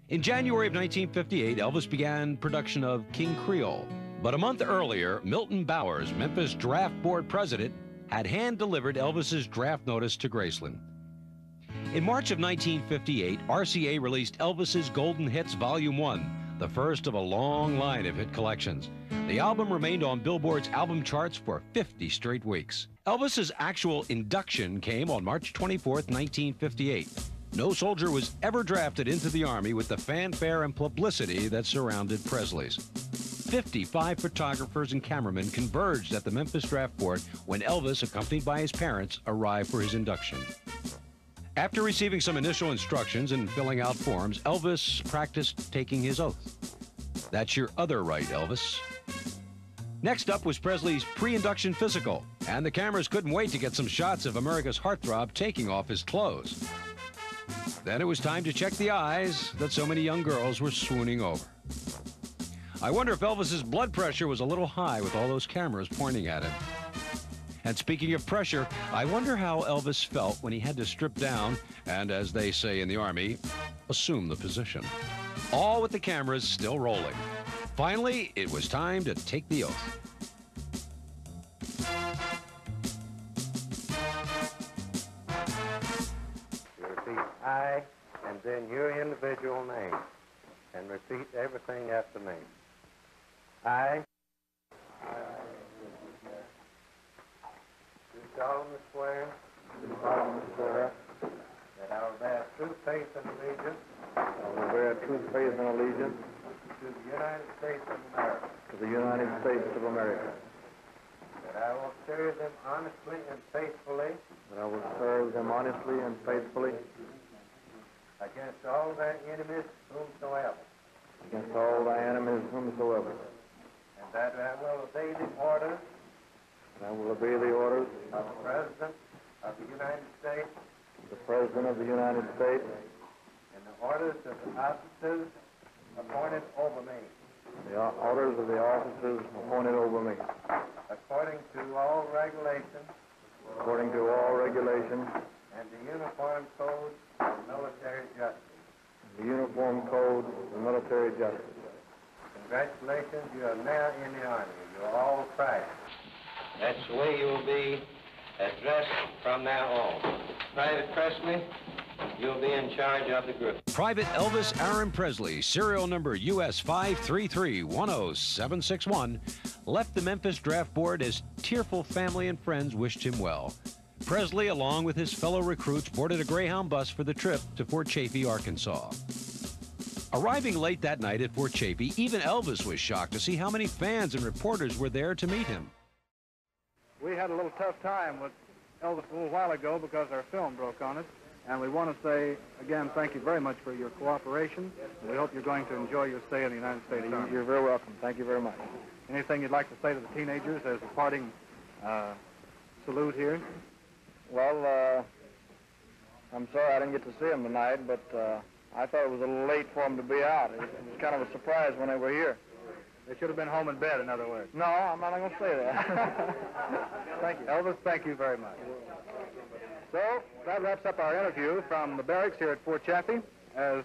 In January of 1958, Elvis began production of King Creole. But a month earlier, Milton Bowers, Memphis Draft Board president, had hand-delivered Elvis's draft notice to Graceland. In March of 1958, RCA released Elvis's Golden Hits Volume 1, the first of a long line of hit collections. The album remained on Billboard's album charts for 50 straight weeks. Elvis's actual induction came on March 24, 1958. No soldier was ever drafted into the Army with the fanfare and publicity that surrounded Presley's. 55 photographers and cameramen converged at the Memphis Draft Board when Elvis, accompanied by his parents, arrived for his induction. After receiving some initial instructions and filling out forms, Elvis practiced taking his oath. That's your other right, Elvis. Next up was Presley's pre-induction physical, and the cameras couldn't wait to get some shots of America's heartthrob taking off his clothes. Then it was time to check the eyes that so many young girls were swooning over. I wonder if Elvis's blood pressure was a little high with all those cameras pointing at him. And speaking of pressure, I wonder how Elvis felt when he had to strip down and, as they say in the Army, assume the position. All with the cameras still rolling. Finally, it was time to take the oath. You repeat I, and then your individual name, and repeat everything after me. I solemnly swear that I will bear true faith and allegiance to the United States of America. That I will serve them honestly and faithfully against all their enemies whomsoever. And that I will obey the orders of the President of the United States and the orders of the officers appointed over me. According to all regulations and the Uniform Code of Military Justice. Congratulations, you are now in the Army. You are all private. That's the way you will be addressed from now on. Private Presley, you'll be in charge of the group. Private Elvis Aaron Presley, serial number US 533-10761, left the Memphis Draft Board as tearful family and friends wished him well. Presley, along with his fellow recruits, boarded a Greyhound bus for the trip to Fort Chaffee, Arkansas. Arriving late that night at Fort Chaffee, even Elvis was shocked to see how many fans and reporters were there to meet him. We had a little tough time with Elvis a little while ago because our film broke on us. And we want to say, again, thank you very much for your cooperation. We hope you're going to enjoy your stay in the United States Army. You're very welcome. Thank you very much. Anything you'd like to say to the teenagers as a parting salute here? Well, I'm sorry I didn't get to see them tonight, but I thought it was a little late for them to be out. It was kind of a surprise when they were here. They should have been home in bed, in other words. No, I'm not going to say that. Thank you. Elvis, thank you very much. So, that wraps up our interview from the barracks here at Fort Chaffee as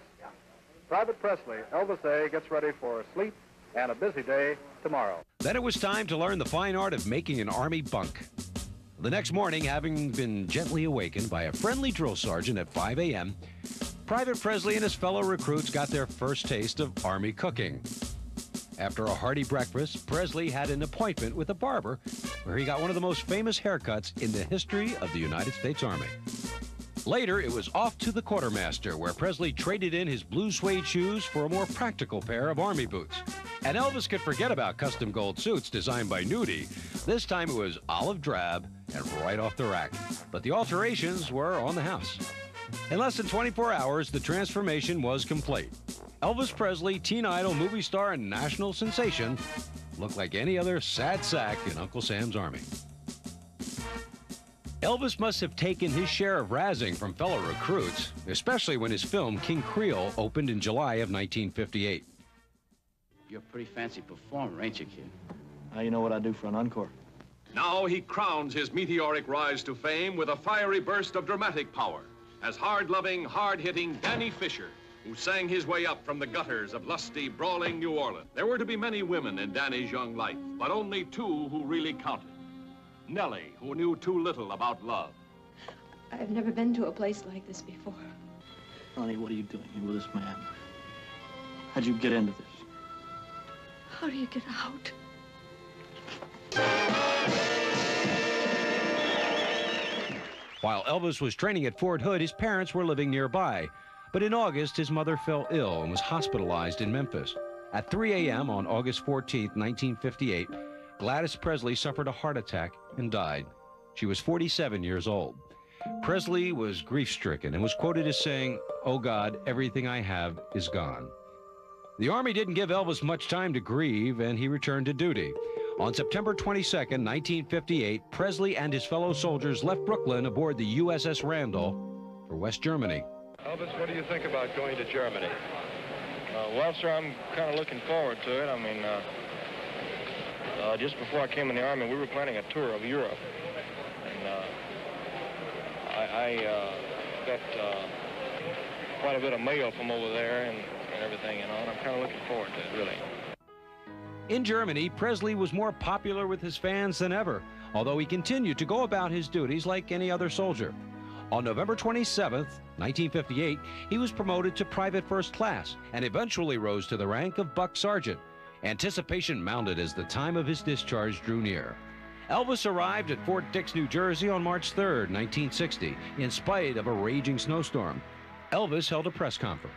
Private Presley, Elvis A., gets ready for sleep and a busy day tomorrow. Then it was time to learn the fine art of making an Army bunk. The next morning, having been gently awakened by a friendly drill sergeant at 5 a.m., Private Presley and his fellow recruits got their first taste of Army cooking. After a hearty breakfast, Presley had an appointment with a barber where he got one of the most famous haircuts in the history of the United States Army. Later, it was off to the quartermaster, where Presley traded in his blue suede shoes for a more practical pair of Army boots. And Elvis could forget about custom gold suits designed by Nudie. This time it was olive drab and right off the rack. But the alterations were on the house. In less than 24 hours, the transformation was complete. Elvis Presley, teen idol, movie star, and national sensation, looked like any other sad sack in Uncle Sam's Army. Elvis must have taken his share of razzing from fellow recruits, especially when his film King Creole opened in July of 1958. You're a pretty fancy performer, ain't you, kid? Now you know what I do for an encore. Now he crowns his meteoric rise to fame with a fiery burst of dramatic power as hard-loving, hard-hitting Danny Fisher, who sang his way up from the gutters of lusty, brawling New Orleans. There were to be many women in Danny's young life, but only two who really counted. Nellie, who knew too little about love. I've never been to a place like this before. Honey, what are you doing here with this man? How'd you get into this? How do you get out? While Elvis was training at Fort Hood, his parents were living nearby. But in August, his mother fell ill and was hospitalized in Memphis. At 3 a.m. on August 14, 1958, Gladys Presley suffered a heart attack and died. She was 47 years old. Presley was grief-stricken and was quoted as saying, "Oh God, everything I have is gone." The Army didn't give Elvis much time to grieve, and he returned to duty. On September 22, 1958, Presley and his fellow soldiers left Brooklyn aboard the USS Randall for West Germany. Elvis, what do you think about going to Germany? Well, sir, I'm kind of looking forward to it. I mean, just before I came in the Army, we were planning a tour of Europe. And I got quite a bit of mail from over there and everything, you know, and I'm kind of looking forward to it, really. In Germany, Presley was more popular with his fans than ever, although he continued to go about his duties like any other soldier. On November 27, 1958, he was promoted to Private First Class and eventually rose to the rank of Buck Sergeant. Anticipation mounted as the time of his discharge drew near. Elvis arrived at Fort Dix, New Jersey on March 3rd, 1960, in spite of a raging snowstorm. Elvis held a press conference.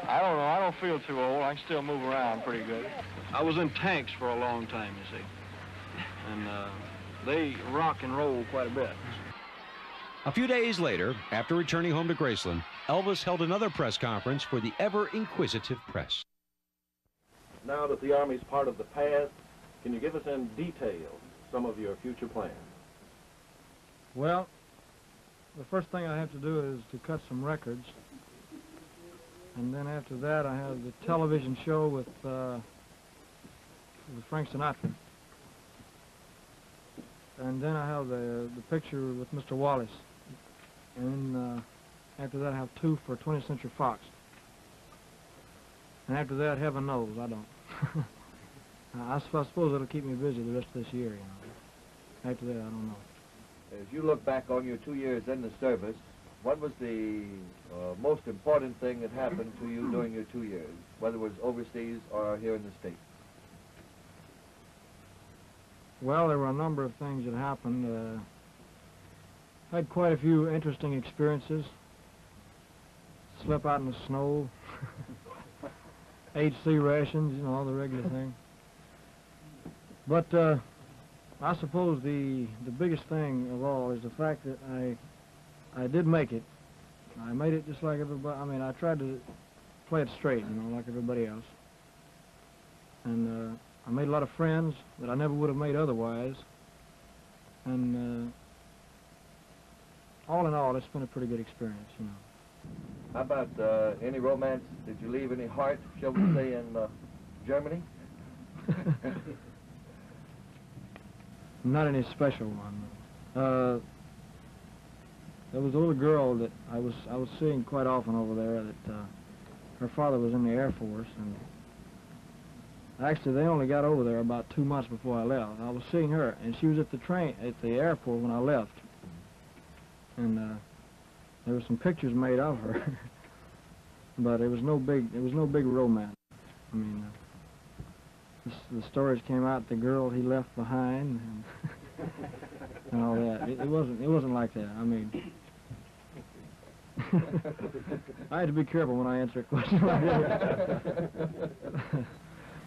I don't know. I don't feel too old. I can still move around pretty good. I was in tanks for a long time, you see. And they rock and roll quite a bit. A few days later, after returning home to Graceland, Elvis held another press conference for the ever-inquisitive press. Now that the Army's part of the past, can you give us in detail some of your future plans? Well, the first thing I have to do is to cut some records. And then after that, I have the television show with Frank Sinatra. And then I have the picture with Mr. Wallace. And after that, I have 2 for 20th Century Fox. And after that, heaven knows, I don't. I suppose it'll keep me busy the rest of this year, you know. After that, I don't know. As you look back on your 2 years in the service, what was the most important thing that happened to you during your 2 years, whether it was overseas or here in the States? Well, there were a number of things that happened. I had quite a few interesting experiences. Slept out in the snow, ate sea rations, you know, all the regular thing. But I suppose the biggest thing of all is the fact that I did make it. I made it just like everybody. I mean, I tried to play it straight, you know, like everybody else. And I made a lot of friends that I never would have made otherwise. And all in all, it's been a pretty good experience, you know. How about any romance? Did you leave any heart, shall we say, in Germany? Not any special one. There was a little girl that I was seeing quite often over there. That her father was in the Air Force, and actually they only got over there about 2 months before I left. I was seeing her, and she was at the airport when I left, and there were some pictures made of her, but it was no big romance. I mean, the stories came out. The girl he left behind, and all that. It wasn't like that. I mean, I had to be careful when I answer a question like that.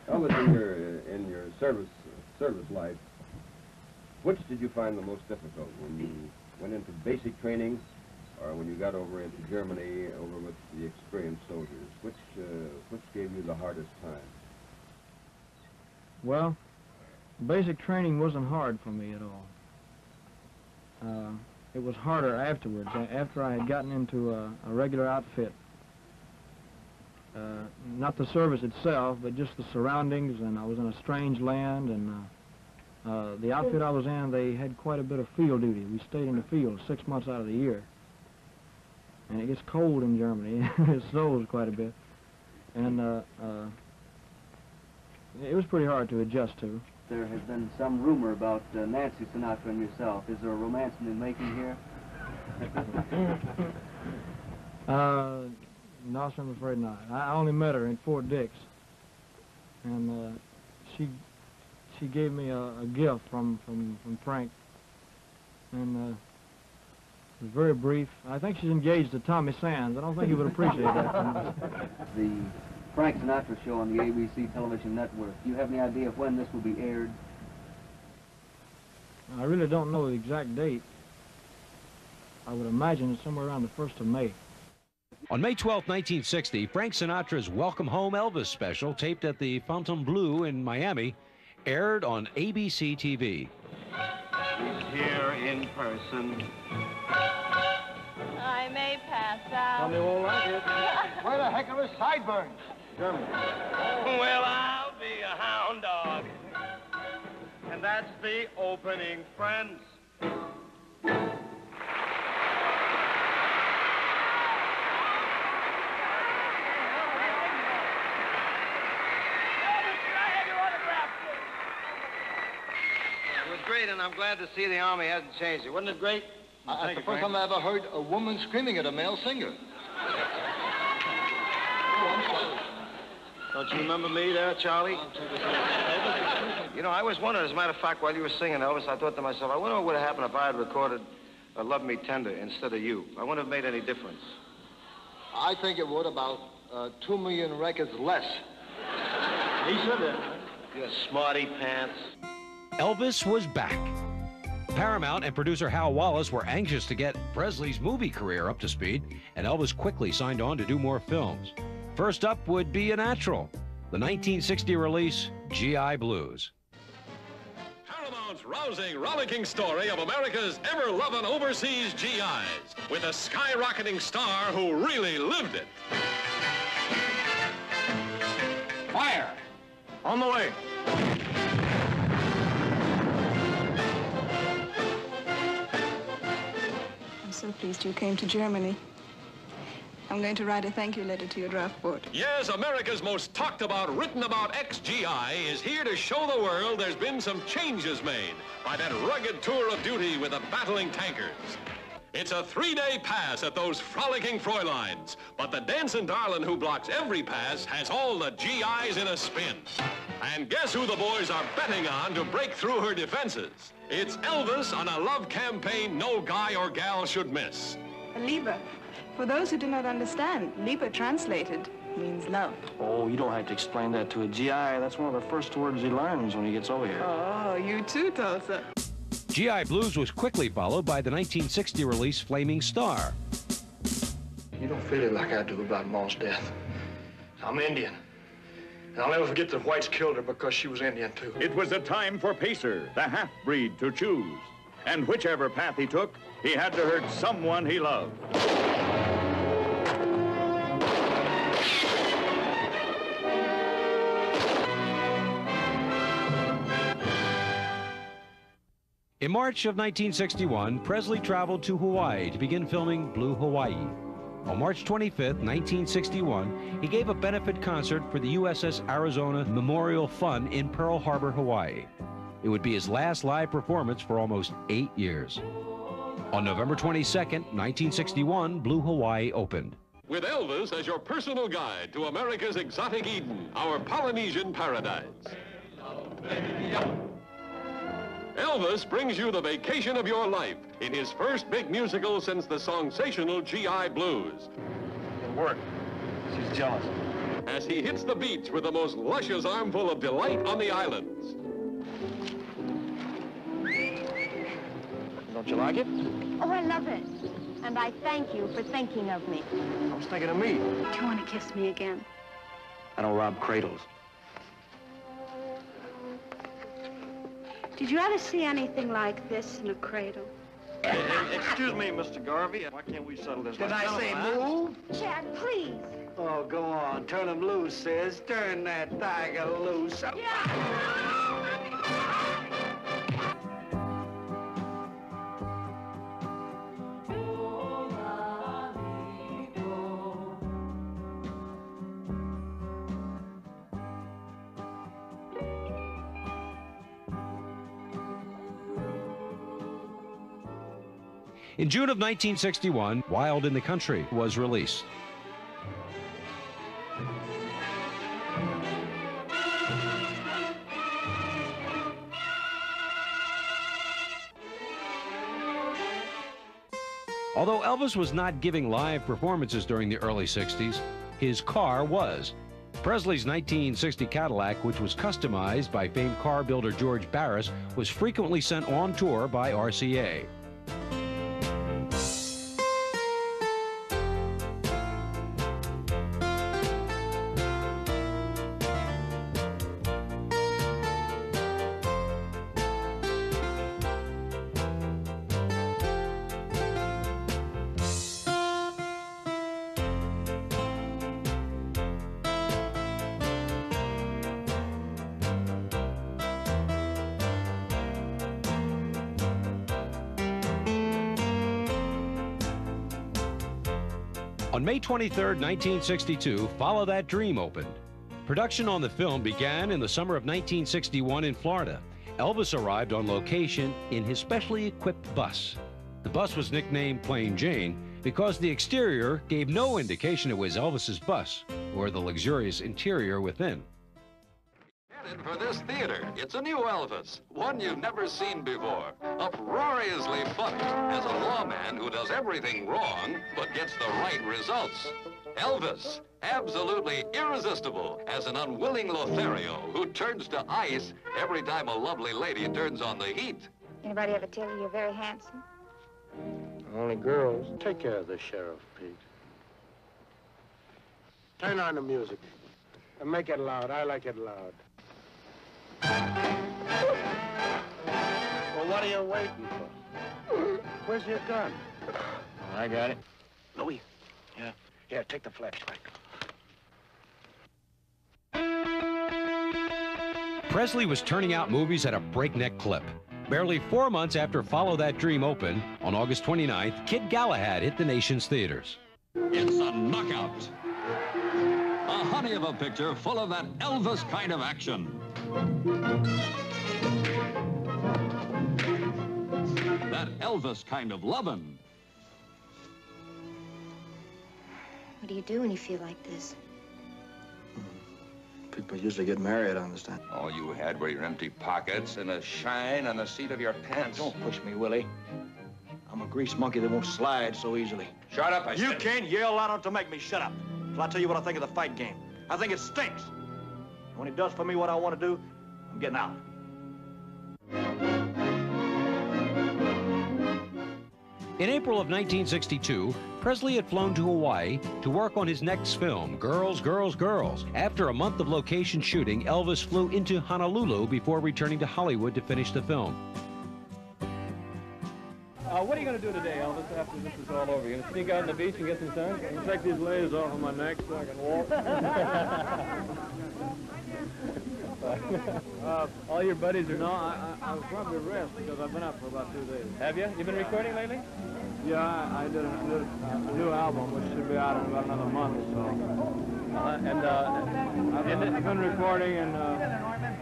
Elvis, in your service life, which did you find the most difficult when you went into basic training, or when you got over into Germany, over with the experienced soldiers? Which gave you the hardest time? Well, basic training wasn't hard for me at all. It was harder afterwards, after I had gotten into a regular outfit. Not the service itself, but just the surroundings, and I was in a strange land, and the outfit I was in, they had quite a bit of field duty. We stayed in the field 6 months out of the year. And it gets cold in Germany. It snows quite a bit. And it was pretty hard to adjust to. There has been some rumor about Nancy Sinatra and yourself. Is there a romance in the making here? No, I'm afraid not. I only met her in Fort Dix. And she gave me a gift from Frank. And it was very brief. I think she's engaged to Tommy Sands. I don't think he would appreciate that. The Frank Sinatra show on the ABC television network. Do you have any idea of when this will be aired? I really don't know the exact date. I would imagine it's somewhere around the 1st of May. On May 12, 1960, Frank Sinatra's Welcome Home Elvis special, taped at the Fontainebleau in Miami, aired on ABC TV. He's here in person. I may pass out. Tommy won't like it. Where the heck are his sideburns? Germany. Well, I'll be a hound dog. And that's the opening, friends. It was great, and I'm glad to see the Army hasn't changed it. Wasn't it great? That's the first time I ever heard a woman screaming at a male singer. Don't you remember me there, Charlie? You know, I always wondered, as a matter of fact, while you were singing, Elvis, I thought to myself, I wonder what would have happened if I had recorded Love Me Tender instead of you. I wouldn't have made any difference. I think it would, about 2 million records less. He should have. You smarty pants. Elvis was back. Paramount and producer Hal Wallace were anxious to get Presley's movie career up to speed, and Elvis quickly signed on to do more films. First up would be a natural, the 1960 release, G.I. Blues. Paramount's rousing, rollicking story of America's ever-loving overseas GIs, with a skyrocketing star who really lived it. Fire! On the way. I'm so pleased you came to Germany. I'm going to write a thank you letter to your draft board. Yes, America's most talked about, written about ex-GI is here to show the world there's been some changes made by that rugged tour of duty with the battling tankers. It's a 3-day pass at those frolicking Fräuleins, but the dancing darling who blocks every pass has all the GIs in a spin. And guess who the boys are betting on to break through her defenses? It's Elvis on a love campaign no guy or gal should miss. Liebe. For those who do not understand, Liebe translated means love. Oh, you don't have to explain that to a GI. That's one of the first words he learns when he gets over here. Oh, you too, Tulsa. G.I. Blues was quickly followed by the 1960 release Flaming Star. You don't feel it like I do about Ma's death. I'm Indian. And I'll never forget that whites killed her because she was Indian, too. It was a time for Pacer, the half-breed, to choose. And whichever path he took, he had to hurt someone he loved. In March of 1961, Presley traveled to Hawaii to begin filming Blue Hawaii. On March 25th, 1961, he gave a benefit concert for the USS Arizona Memorial Fund in Pearl Harbor, Hawaii. It would be his last live performance for almost 8 years. On November 22nd, 1961, Blue Hawaii opened. With Elvis as your personal guide to America's exotic Eden, our Polynesian paradise. Elvis brings you the vacation of your life in his first big musical since the sensational G.I. Blues. It worked. She's jealous. As he hits the beach with the most luscious armful of delight on the islands. Don't you like it? Oh, I love it. And I thank you for thinking of me. I was thinking of me. Do you want to kiss me again? I don't rob cradles. Did you ever see anything like this in a cradle? Excuse me, Mr. Garvey. Why can't we settle this? Did I say move? Chad, please. Oh, go on. Turn him loose, sis. Turn that tiger loose. In June of 1961, Wild in the Country was released. Although Elvis was not giving live performances during the early 60s, his car was. Presley's 1960 Cadillac, which was customized by famed car builder George Barris, was frequently sent on tour by RCA. On May 23, 1962, Follow That Dream opened. Production on the film began in the summer of 1961 in Florida. Elvis arrived on location in his specially equipped bus. The bus was nicknamed Plain Jane because the exterior gave no indication it was Elvis's bus or the luxurious interior within. headed for this theater. It's a new Elvis, one you've never seen before. Uproariously funny as a lawman who does everything wrong but gets the right results. Elvis, absolutely irresistible as an unwilling Lothario who turns to ice every time a lovely lady turns on the heat. Anybody ever tell you you're very handsome? Only girls. Take care of the sheriff, Pete. Turn on the music. And make it loud. I like it loud. Well, what are you waiting for? Where's your gun? I got it. Louis. Yeah. Here, take the flashlight. Presley was turning out movies at a breakneck clip. Barely 4 months after Follow That Dream opened, on August 29th, Kid Galahad hit the nation's theaters. It's a knockout. A honey of a picture full of that Elvis kind of action. That Elvis kind of lovin'. What do you do when you feel like this? People usually get married, I understand. All you had were your empty pockets and a shine on the seat of your pants. Don't push me, Willie. I'm a grease monkey that won't slide so easily. Shut up, I You said. can't yell loud enough to make me shut up. So I'll tell you what I think of the fight game. I think it stinks. And when it does for me what I want to do, I'm getting out. In April of 1962, Presley had flown to Hawaii to work on his next film, Girls, Girls, Girls. After a month of location shooting, Elvis flew into Honolulu before returning to Hollywood to finish the film. What are you going to do today, Elvis, after this is all over? You going to sneak out on the beach and get some sun? Take these layers off of my neck so I can walk. All your buddies are... No, I'll probably rest because I've been up for about 2 days. Have you? You been recording lately? Yeah, I did a new album, which should be out in about another month or so. I've been recording and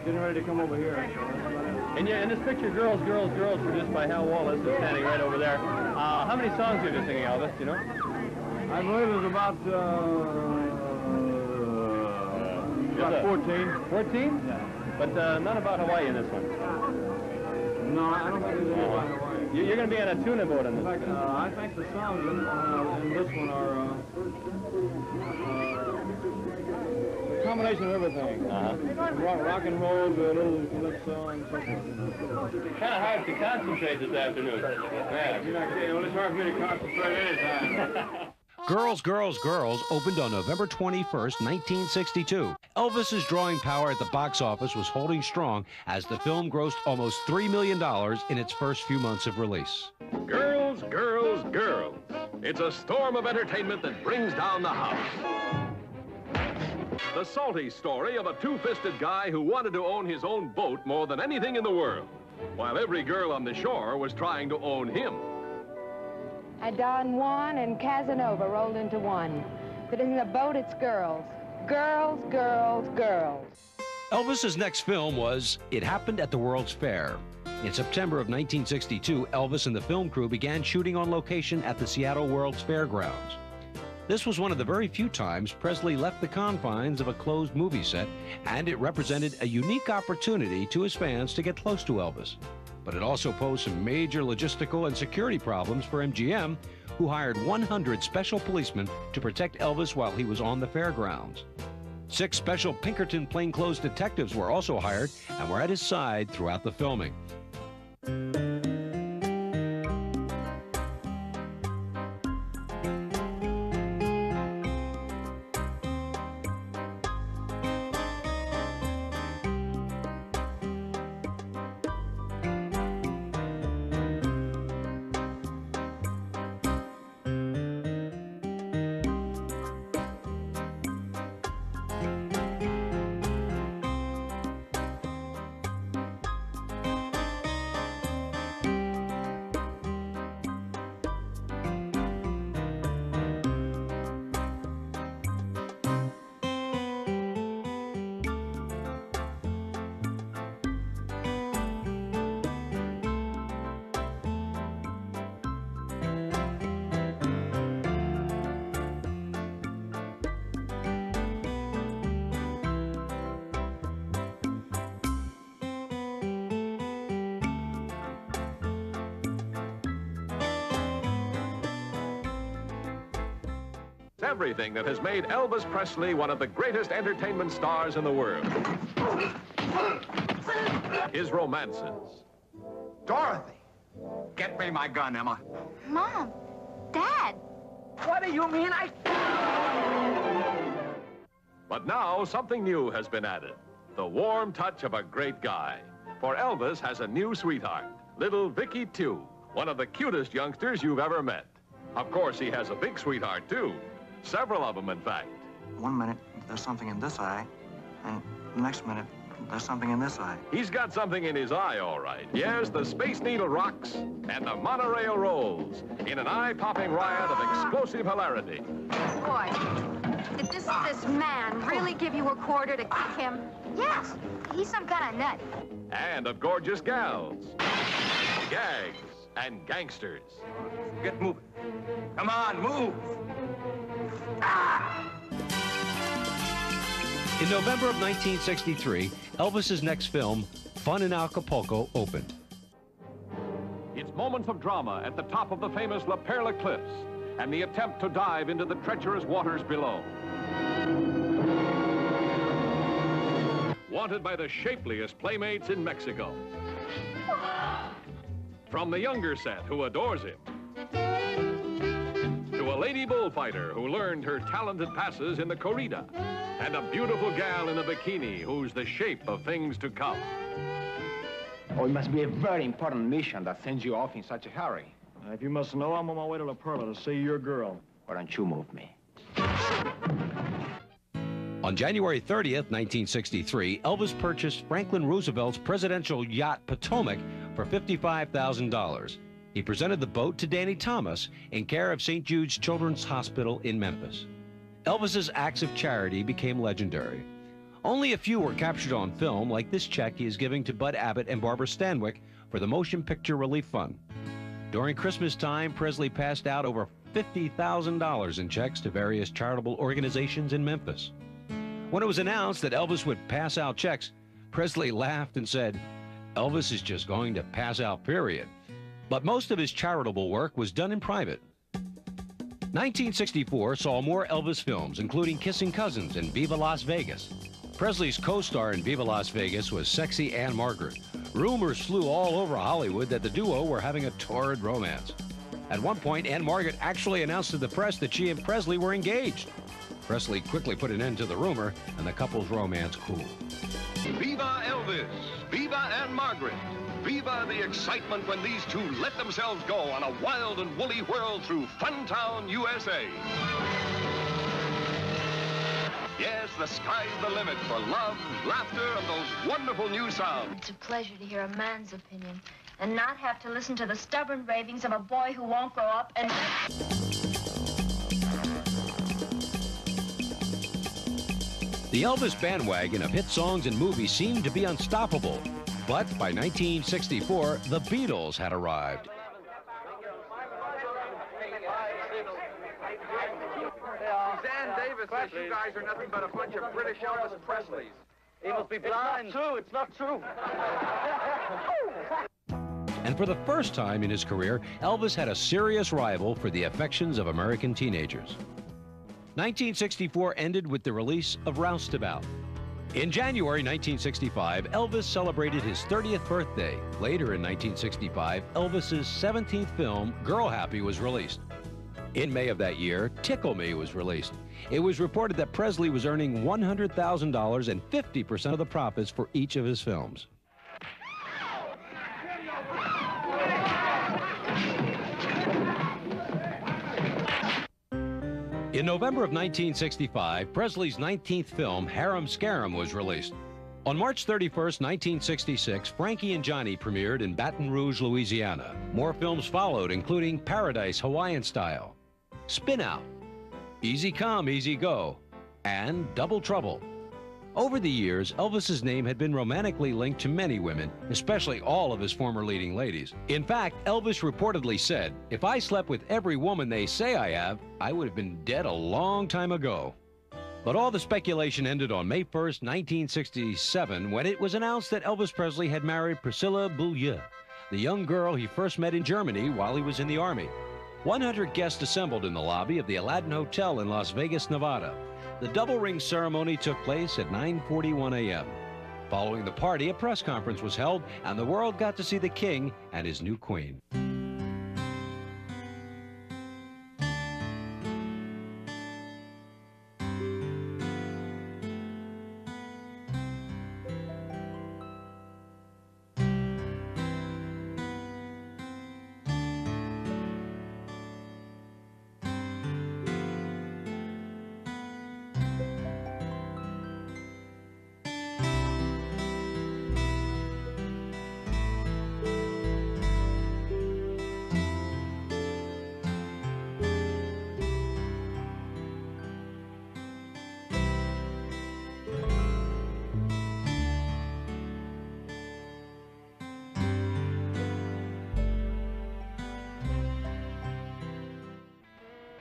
getting ready to come over here. In this picture, Girls, Girls, Girls, produced by Hal Wallace, who's standing right over there. How many songs have you been singing, Elvis, do you know? I believe it's about 14. 14? Yeah. But none about Hawaii in this one. No, I don't think there's any about Hawaii. You're going to be on a tuna boat in this. In fact, I think the songs in this one are a combination of everything. Rock and roll, a little calypso, and so forth. Kind of hard to concentrate this afternoon. Yeah, you're not kidding. Well, it's hard for me to concentrate anytime. Girls, Girls, Girls opened on November 21st, 1962. Elvis's drawing power at the box office was holding strong as the film grossed almost $3 million in its first few months of release. Girls, girls, girls. It's a storm of entertainment that brings down the house. The salty story of a two-fisted guy who wanted to own his own boat more than anything in the world, while every girl on the shore was trying to own him. Don Juan and Casanova rolled into one. If it isn't a boat, it's girls. Girls, girls, girls. Elvis's next film was It Happened at the World's Fair. In September of 1962, Elvis and the film crew began shooting on location at the Seattle World's Fairgrounds. This was one of the very few times Presley left the confines of a closed movie set, and it represented a unique opportunity to his fans to get close to Elvis. But it also posed some major logistical and security problems for MGM, who hired 100 special policemen to protect Elvis while he was on the fairgrounds. 6 special Pinkerton plainclothes detectives were also hired and were at his side throughout the filming. Everything that has made Elvis Presley one of the greatest entertainment stars in the world. His romances. Dorothy! Get me my gun, Emma. Mom, Dad. What do you mean But now something new has been added. The warm touch of a great guy. For Elvis has a new sweetheart, little Vicky Tew, one of the cutest youngsters you've ever met. Of course, he has a big sweetheart, too. Several of them, in fact. 1 minute, there's something in this eye, and the next minute, there's something in this eye. He's got something in his eye, all right. Yes, the Space Needle rocks and the monorail rolls in an eye-popping riot of explosive hilarity. Boy, did this man really give you a quarter to kick him? Yes, he's some kind of nut. And of gorgeous gals, gags, and gangsters. Get moving. Come on, move. In November of 1963, Elvis's next film, Fun in Acapulco, opened. It's moments of drama at the top of the famous La Perla Cliffs and the attempt to dive into the treacherous waters below. Wanted by the shapeliest playmates in Mexico. From the younger set who adores him, to a lady bullfighter who learned her talented passes in the corrida, and a beautiful gal in a bikini who's the shape of things to come. Oh, it must be a very important mission that sends you off in such a hurry. If you must know, I'm on my way to La Perla to see your girl. Why don't you move me? On January 30th, 1963, Elvis purchased Franklin Roosevelt's presidential yacht Potomac for $55,000. He presented the boat to Danny Thomas in care of St. Jude's Children's Hospital in Memphis. Elvis's acts of charity became legendary. Only a few were captured on film, like this check he is giving to Bud Abbott and Barbara Stanwyck for the Motion Picture Relief Fund. During Christmas time, Presley passed out over $50,000 in checks to various charitable organizations in Memphis. When it was announced that Elvis would pass out checks, Presley laughed and said, "Elvis is just going to pass out, period." But most of his charitable work was done in private. 1964 saw more Elvis films, including Kissing Cousins and Viva Las Vegas. Presley's co-star in Viva Las Vegas was sexy Ann Margaret. Rumors flew all over Hollywood that the duo were having a torrid romance. At one point, Ann Margaret actually announced to the press that she and Presley were engaged. Presley quickly put an end to the rumor, and the couple's romance cooled. Viva Elvis! Viva Ann Margaret! Viva the excitement when these two let themselves go on a wild and woolly whirl through Funtown, USA. Yes, the sky's the limit for love, laughter, and those wonderful new sounds. It's a pleasure to hear a man's opinion and not have to listen to the stubborn ravings of a boy who won't grow up and... The Elvis bandwagon of hit songs and movies seemed to be unstoppable. But by 1964, the Beatles had arrived. Suzanne Davis says you guys are nothing but a bunch of British Elvis Presleys. He must be blind. It's not true. It's not true. And for the first time in his career, Elvis had a serious rival for the affections of American teenagers. 1964 ended with the release of Roustabout. In January 1965, Elvis celebrated his 30th birthday. Later in 1965, Elvis's 17th film, Girl Happy, was released. In May of that year, Tickle Me was released. It was reported that Presley was earning $100,000 and 50% of the profits for each of his films. In November of 1965, Presley's 19th film, Harem Scarum, was released. On March 31st, 1966, Frankie and Johnny premiered in Baton Rouge, Louisiana. More films followed, including Paradise Hawaiian Style, Spin Out, Easy Come, Easy Go, and Double Trouble. Over the years, Elvis's name had been romantically linked to many women, especially all of his former leading ladies. In fact, Elvis reportedly said, "If I slept with every woman they say I have, I would have been dead a long time ago." But all the speculation ended on May 1st, 1967, when it was announced that Elvis Presley had married Priscilla Beaulieu, the young girl he first met in Germany while he was in the Army. 100 guests assembled in the lobby of the Aladdin Hotel in Las Vegas, Nevada. The double ring ceremony took place at 9:41 a.m. Following the party, a press conference was held, and the world got to see the king and his new queen.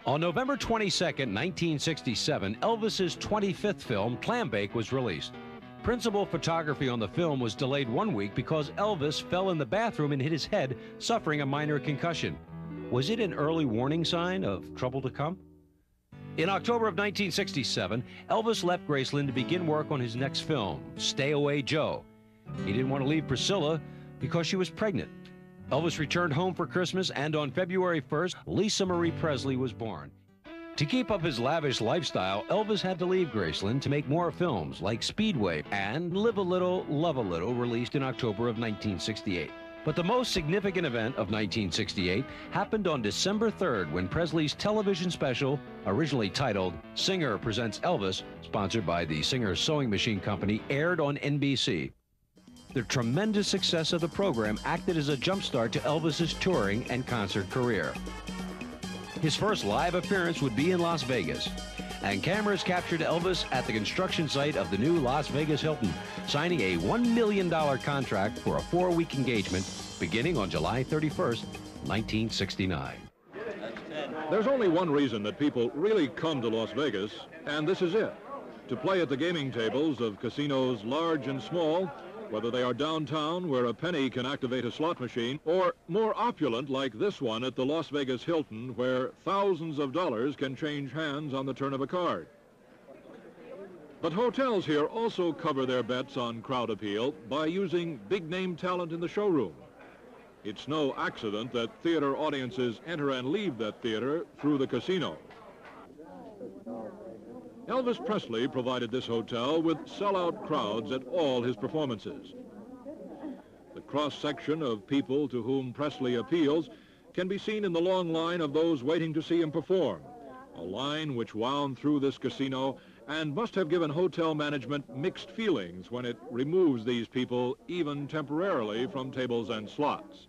On November 22nd, 1967, Elvis's 25th film, Clambake, was released. Principal photography on the film was delayed 1 week because Elvis fell in the bathroom and hit his head, suffering a minor concussion. Was it an early warning sign of trouble to come? In October of 1967, Elvis left Graceland to begin work on his next film, Stay Away Joe. He didn't want to leave Priscilla because she was pregnant. Elvis returned home for Christmas, and on February 1st, Lisa Marie Presley was born. To keep up his lavish lifestyle, Elvis had to leave Graceland to make more films like Speedway and Live a Little, Love a Little, released in October of 1968. But the most significant event of 1968 happened on December 3rd when Presley's television special, originally titled Singer Presents Elvis, sponsored by the Singer's Sewing Machine Company, aired on NBC. The tremendous success of the program acted as a jumpstart to Elvis's touring and concert career. His first live appearance would be in Las Vegas, and cameras captured Elvis at the construction site of the new Las Vegas Hilton, signing a $1 million contract for a 4-week engagement beginning on July 31st, 1969. There's only one reason that people really come to Las Vegas, and this is it: to play at the gaming tables of casinos large and small, whether they are downtown where a penny can activate a slot machine, or more opulent like this one at the Las Vegas Hilton where thousands of dollars can change hands on the turn of a card. But hotels here also cover their bets on crowd appeal by using big-name talent in the showroom. It's no accident that theater audiences enter and leave that theater through the casino. Elvis Presley provided this hotel with sellout crowds at all his performances. The cross-section of people to whom Presley appeals can be seen in the long line of those waiting to see him perform, a line which wound through this casino and must have given hotel management mixed feelings when it removes these people, even temporarily, from tables and slots.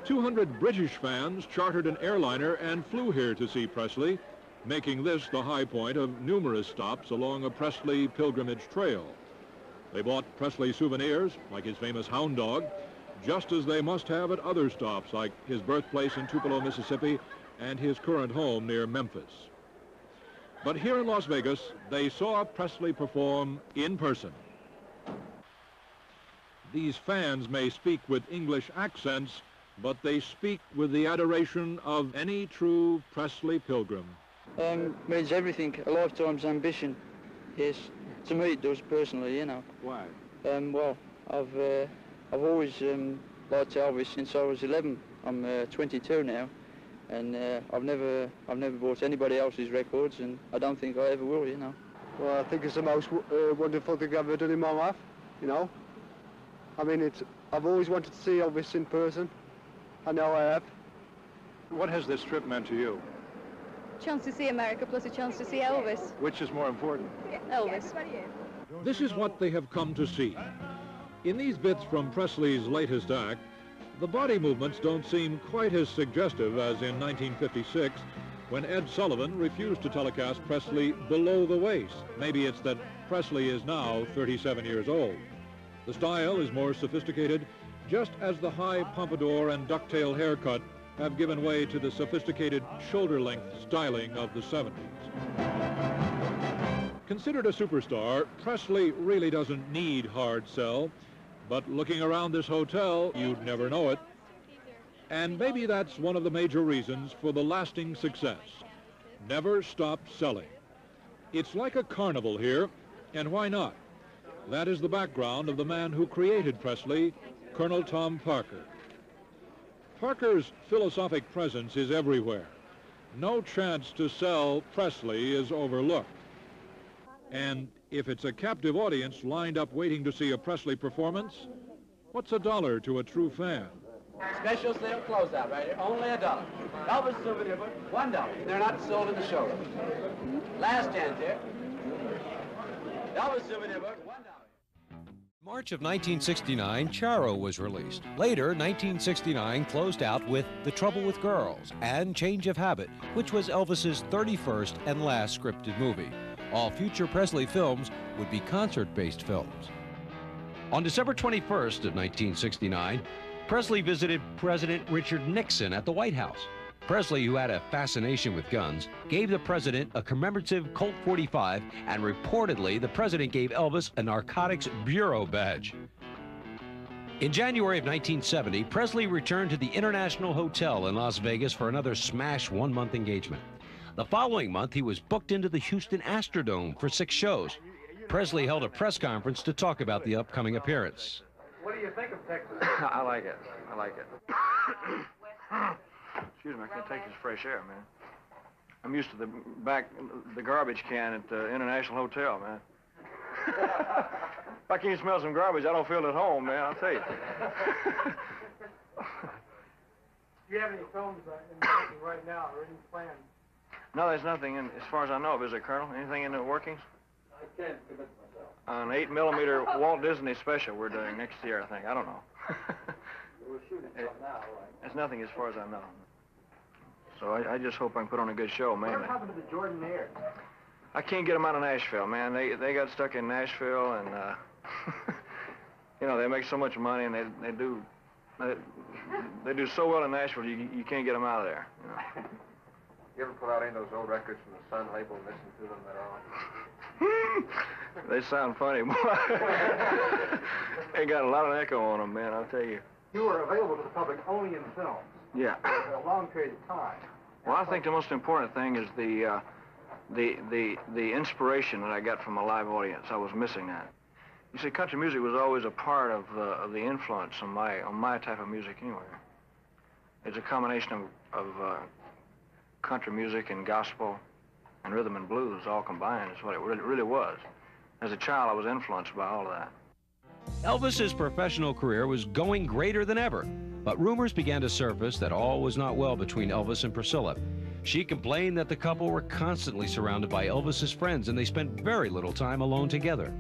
200 British fans chartered an airliner and flew here to see Presley, making this the high point of numerous stops along a Presley pilgrimage trail. They bought Presley souvenirs, like his famous hound dog, just as they must have at other stops, like his birthplace in Tupelo, Mississippi, and his current home near Memphis. But here in Las Vegas, they saw Presley perform in person. These fans may speak with English accents, but they speak with the adoration of any true Presley pilgrim. Means everything, a lifetime's ambition. Yes, to me it does personally, you know. Why? Well, I've always liked Elvis since I was 11. I'm 22 now, and I've never bought anybody else's records, and I don't think I ever will, you know. Well, I think it's the most wonderful thing I've ever done in my life, you know. I mean, I've always wanted to see Elvis in person. I know I have. What has this trip meant to you? Chance to see America plus a chance to see Elvis. Which is more important? Elvis. This is what they have come to see. In these bits from Presley's latest act, the body movements don't seem quite as suggestive as in 1956, when Ed Sullivan refused to telecast Presley below the waist. Maybe it's that Presley is now 37 years old. The style is more sophisticated, just as the high pompadour and ducktail haircut have given way to the sophisticated shoulder-length styling of the 70s. Considered a superstar, Presley really doesn't need hard sell, but looking around this hotel, you'd never know it. And maybe that's one of the major reasons for the lasting success. Never stop selling. It's like a carnival here, and why not? That is the background of the man who created Presley, Colonel Tom Parker. Parker's philosophic presence is everywhere. No chance to sell Presley is overlooked. And if it's a captive audience lined up waiting to see a Presley performance, what's $1 to a true fan? Special sale closeout right here, only $1. Elvis souvenir book, $1. They're not sold in the showroom. Last chance here. Elvis souvenir book, $1. March of 1969, Charo was released. Later, 1969 closed out with The Trouble with Girls and Change of Habit, which was Elvis's 31st and last scripted movie. All future Presley films would be concert-based films. On December 21st of 1969, Presley visited President Richard Nixon at the White House. Presley, who had a fascination with guns, gave the president a commemorative Colt 45, and reportedly the president gave Elvis a Narcotics Bureau badge. In January of 1970, Presley returned to the International Hotel in Las Vegas for another smash one-month engagement. The following month, he was booked into the Houston Astrodome for 6 shows. Presley held a press conference to talk about the upcoming appearance. What do you think of Texas? I like it. I like it. Excuse me, I can't take this fresh air, man. I'm used to the garbage can at the International Hotel, man. If I can't smell some garbage, I don't feel at home, man, I'll tell you. Do you have any films in the making right now or any plans? No, there's nothing in, as far as I know, is there, Colonel? Anything in the workings? I can't commit myself. An 8mm Walt Disney special we're doing next year, I think. I don't know. We're shooting something now, right? There's nothing as far as I know. So I just hope I can put on a good show, man. What happened to the Jordan Airs? I can't get them out of Nashville, man. They got stuck in Nashville, and you know, they make so much money, and they do so well in Nashville, you can't get them out of there. You know? You ever put out any of those old records from the Sun label and listen to them at all? They sound funny, boy. They got a lot of echo on them, man, I'll tell you. You were available to the public only in films. Yeah. For a long period of time. Well, I think the most important thing is the inspiration that I got from a live audience. I was missing that. You see, country music was always a part of the influence on my type of music anyway. It's a combination of country music and gospel and rhythm and blues all combined is what it really was. As a child, I was influenced by all of that. Elvis's professional career was going greater than ever, but rumors began to surface that all was not well between Elvis and Priscilla. She complained that the couple were constantly surrounded by Elvis's friends and they spent very little time alone together.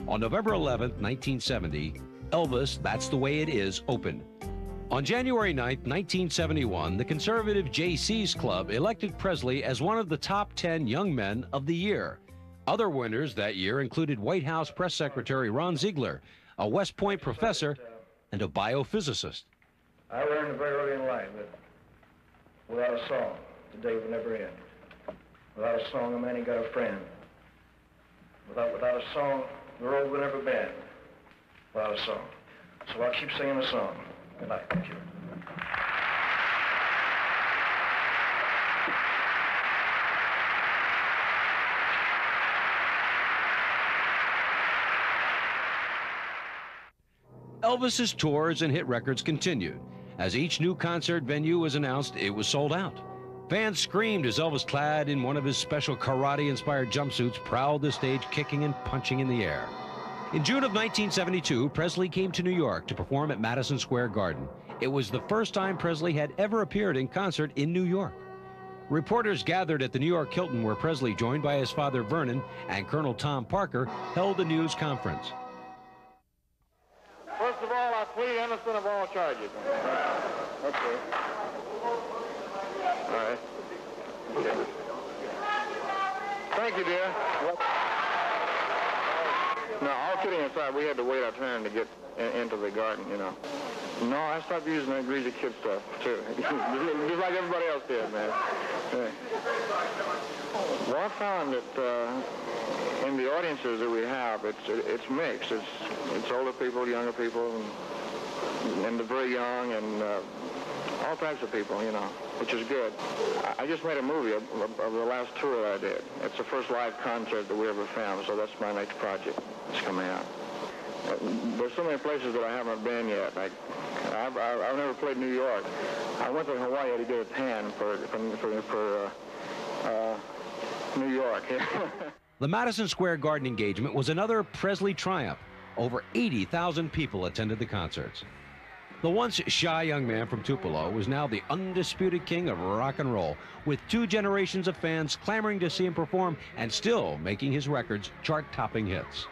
On November 11th, 1970, Elvis, That's the Way It Is, opened. On January 9th, 1971, the conservative J.C.'s Club elected Presley as one of the top 10 young men of the year. Other winners that year included White House Press Secretary Ron Ziegler, a West Point professor, and a biophysicist. I learned very early in life that without a song, the day would never end. Without a song, a man ain't got a friend. Without a song, the road would never bend. Without a song. So I'll keep singing a song. Good night, thank you. Elvis's tours and hit records continued. As each new concert venue was announced, it was sold out. Fans screamed as Elvis, clad in one of his special karate-inspired jumpsuits, prowled the stage, kicking and punching in the air. In June of 1972, Presley came to New York to perform at Madison Square Garden. It was the first time Presley had ever appeared in concert in New York. Reporters gathered at the New York Hilton, where Presley, joined by his father Vernon and Colonel Tom Parker, held a news conference. First of all, I plead innocent of all charges. Okay. All right. Okay. Thank you, dear. No, all kidding aside, we had to wait our turn to get into the garden, you know. No, I stopped using that greasy kid stuff, too. Just like everybody else did, man. Yeah. Well, I found that in the audiences that we have, it's mixed. It's older people, younger people, and the very young, and all types of people, you know, which is good. I just made a movie of the last tour that I did. It's the first live concert that we ever filmed, so that's my next project. It's coming out. There's so many places that I haven't been yet. I've never played New York. I went to Hawaii to get a tan for New York. The Madison Square Garden engagement was another Presley triumph. Over 80,000 people attended the concerts. The once shy young man from Tupelo was now the undisputed king of rock and roll, with 2 generations of fans clamoring to see him perform and still making his records chart-topping hits.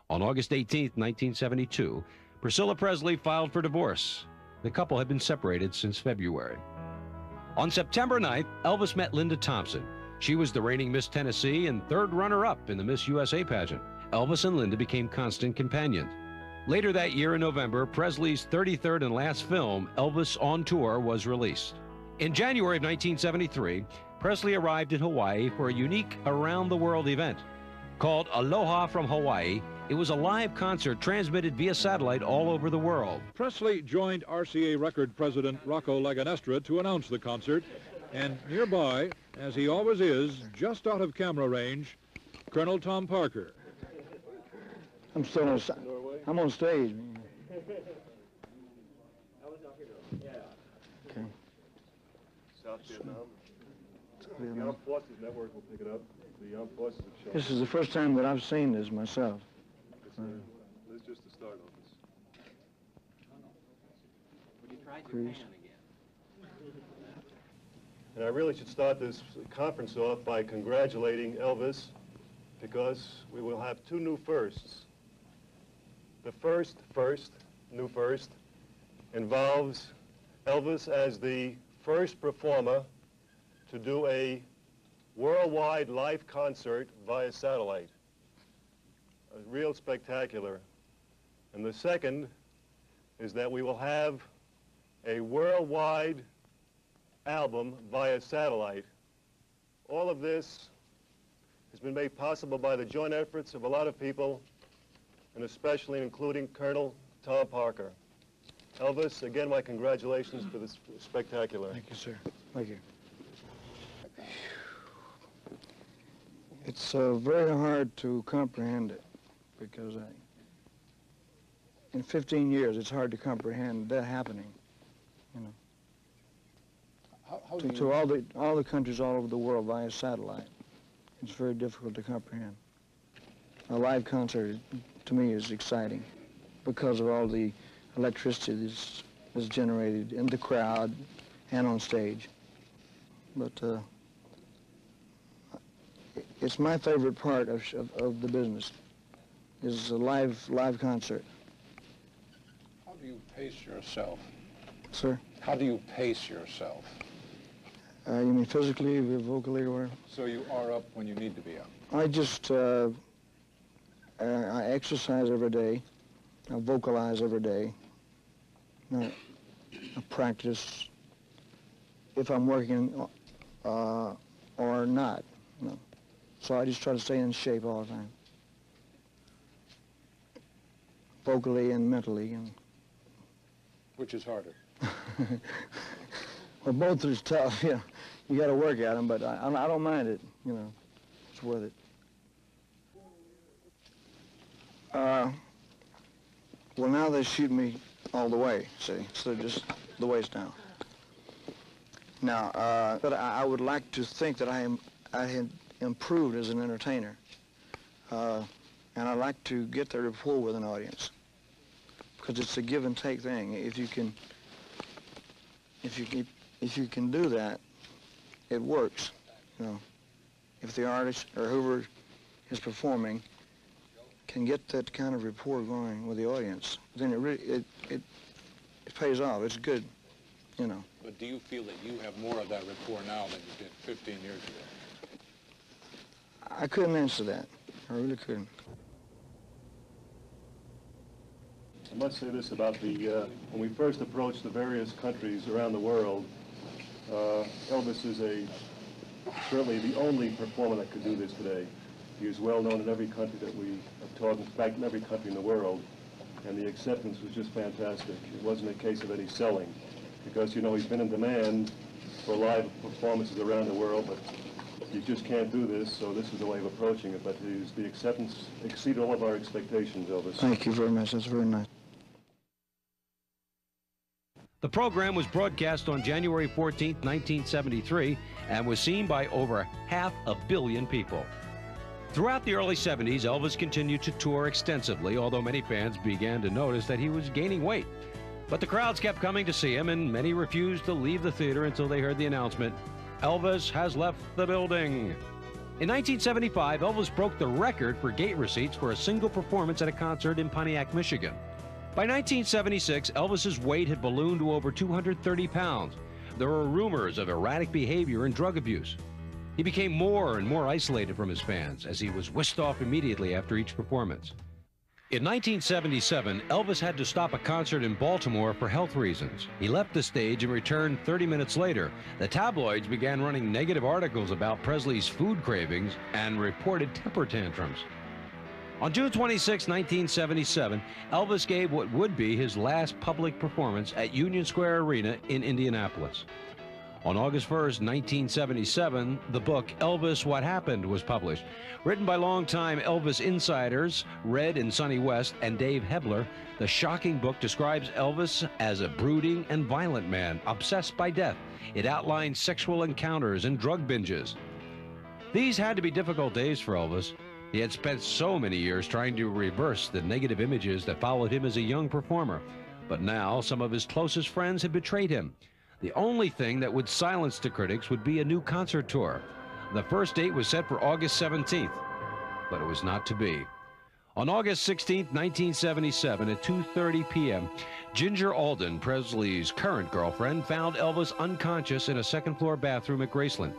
On August 18, 1972, Priscilla Presley filed for divorce. The couple had been separated since February. On September 9th, Elvis met Linda Thompson. She was the reigning Miss Tennessee and 3rd runner-up in the Miss USA pageant. Elvis and Linda became constant companions. Later that year in November, Presley's 33rd and last film, Elvis on Tour, was released. In January of 1973, Presley arrived in Hawaii for a unique around-the-world event. Called Aloha from Hawaii, it was a live concert transmitted via satellite all over the world. Presley joined RCA record president Rocco Laganestra to announce the concert, and nearby, as he always is, just out of camera range, Colonel Tom Parker. I'm still on, I'm on stage. Okay. South Vietnam. The Armed Forces Network will pick it up. The Armed Forces have shown. This is the first time that I've seen this myself. This is just the start of this. Would you try Please. Japan again? And I really should start this conference off by congratulating Elvis, because we will have 2 new firsts. The new first, involves Elvis as the first performer to do a worldwide live concert via satellite. A real spectacular. And the second is that we will have a worldwide album via satellite. All of this has been made possible by the joint efforts of a lot of people, and especially including Colonel Tom Parker. Elvis, again, my congratulations for this spectacular. Thank you, sir. Thank you. It's very hard to comprehend it, because in 15 years, it's hard to comprehend that happening, you know. To all the countries all over the world via satellite. It's very difficult to comprehend. A live concert, to me, is exciting because of all the electricity that's generated in the crowd and on stage. But it's my favorite part of the business, is a live concert. How do you pace yourself? Sir? How do you pace yourself? You mean physically, vocally, or? So you are up when you need to be up. I just, I exercise every day. I vocalize every day. I practice if I'm working or not. You know. So I just try to stay in shape all the time. Vocally and mentally. And which is harder? Well, both are tough, yeah. You got to work at them, but I don't mind it, you know. It's worth it. Well, now they shoot me all the way, see, so just the waist down. Now, but I would like to think that I had improved as an entertainer, and I like to get the rapport with an audience, because it's a give and take thing. If you can do that, it works. You know, if the artist or whoever is performing can get that kind of rapport going with the audience, then it really it pays off. It's good, you know. But do you feel that you have more of that rapport now than you did 15 years ago? I couldn't answer that. I really couldn't. I must say this about when we first approached the various countries around the world, Elvis is certainly the only performer that could do this today. He is well known in every country that we have taught, in fact, in every country in the world, and the acceptance was just fantastic. It wasn't a case of any selling. because, you know, he's been in demand for live performances around the world, but you just can't do this, so this is the way of approaching it. But the acceptance exceeded all of our expectations, Elvis. Thank you very much. That's very nice. The program was broadcast on January 14, 1973, and was seen by over 500 million people. Throughout the early 70s, Elvis continued to tour extensively, although many fans began to notice that he was gaining weight. But the crowds kept coming to see him, and many refused to leave the theater until they heard the announcement, "Elvis has left the building." In 1975, Elvis broke the record for gate receipts for a single performance at a concert in Pontiac, Michigan. By 1976, Elvis's weight had ballooned to over 230 pounds. There were rumors of erratic behavior and drug abuse. He became more and more isolated from his fans as he was whisked off immediately after each performance. In 1977, Elvis had to stop a concert in Baltimore for health reasons. He left the stage and returned 30 minutes later. The tabloids began running negative articles about Presley's food cravings and reported temper tantrums. On June 26, 1977, Elvis gave what would be his last public performance at Union Square Arena in Indianapolis. On August 1st, 1977, the book Elvis, What Happened was published. Written by longtime Elvis insiders Red and Sonny West and Dave Hebler, the shocking book describes Elvis as a brooding and violent man, obsessed by death. It outlines sexual encounters and drug binges. These had to be difficult days for Elvis. He had spent so many years trying to reverse the negative images that followed him as a young performer. But now some of his closest friends had betrayed him. The only thing that would silence the critics would be a new concert tour. The first date was set for August 17th, but it was not to be. On August 16, 1977, at 2:30 p.m., Ginger Alden, Presley's current girlfriend, found Elvis unconscious in a second-floor bathroom at Graceland.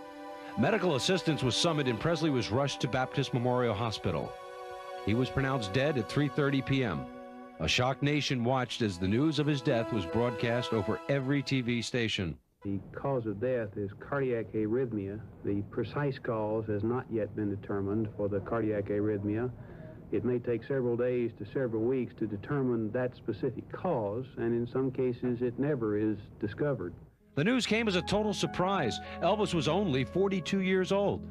Medical assistance was summoned and Presley was rushed to Baptist Memorial Hospital. He was pronounced dead at 3:30 p.m. A shocked nation watched as the news of his death was broadcast over every TV station. The cause of death is cardiac arrhythmia. The precise cause has not yet been determined for the cardiac arrhythmia. It may take several days to several weeks to determine that specific cause, and in some cases it never is discovered. The news came as a total surprise. Elvis was only 42 years old.